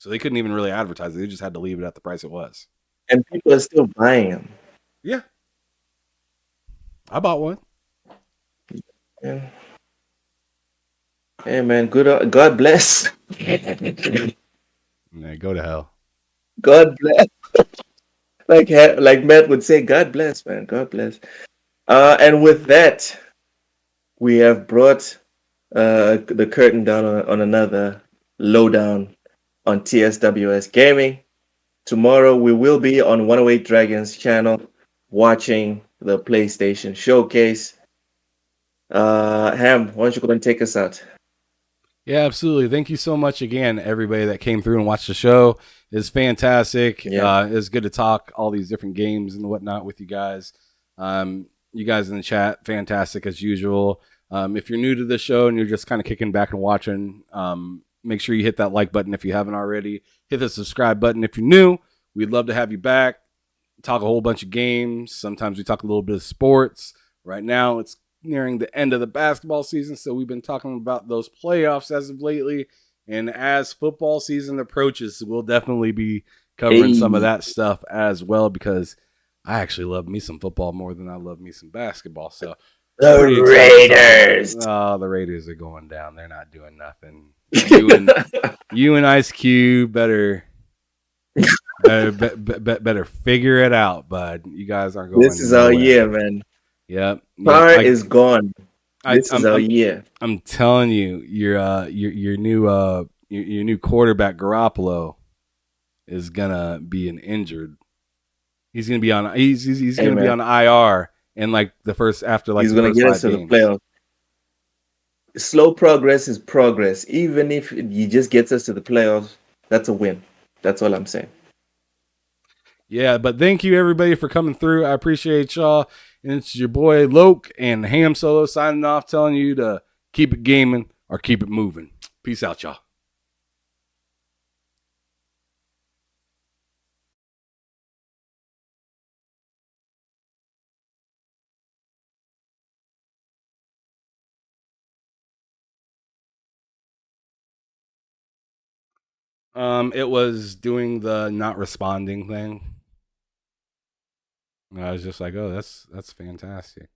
S2: So they couldn't even really advertise it. They just had to leave it at the price it was.
S1: And people are still buying them.
S2: Yeah. I bought one.
S1: Yeah. Hey man, good. God bless.
S2: Yeah, go to hell.
S1: God bless. Like Matt would say, God bless, man. God bless. And with that, we have brought the curtain down on another lowdown on TSWS Gaming. Tomorrow we will be on 108 Dragons channel watching the PlayStation Showcase. Ham, why don't you go and take us out?
S2: Yeah, absolutely. Thank you so much again, everybody that came through and watched the show. It's fantastic.
S1: Yeah.
S2: It's good to talk all these different games and whatnot with you guys. You guys in the chat, fantastic as usual. If you're new to the show and you're just kind of kicking back and watching, make sure you hit that like button if you haven't already. Hit the subscribe button if you're new. We'd love to have you back. Talk a whole bunch of games. Sometimes we talk a little bit of sports. Right now, it's nearing the end of the basketball season, so we've been talking about those playoffs as of lately. And as football season approaches, we'll definitely be covering some of that stuff as well, because I actually love me some football more than I love me some basketball. So
S1: The Raiders.
S2: Oh, the Raiders are going down. They're not doing nothing. You and Ice Cube better figure it out, bud. You guys aren't going.
S1: This is our year, man.
S2: Yep.
S1: Car is gone. This is our year.
S2: I'm telling you, your new quarterback Garoppolo is gonna be injured. He's gonna be on. He's gonna be on IR in like the first after like
S1: he's
S2: the
S1: gonna
S2: first
S1: get
S2: 5
S1: us to
S2: games.
S1: the playoffs. Slow progress is progress. Even if he just gets us to the playoffs, that's a win. That's all I'm saying.
S2: Yeah, but thank you everybody for coming through. I appreciate y'all. And it's your boy Loke and Ham Solo signing off, telling you to keep it gaming or keep it moving. Peace out, y'all. It was doing the not responding thing. And I was just like, oh, that's fantastic.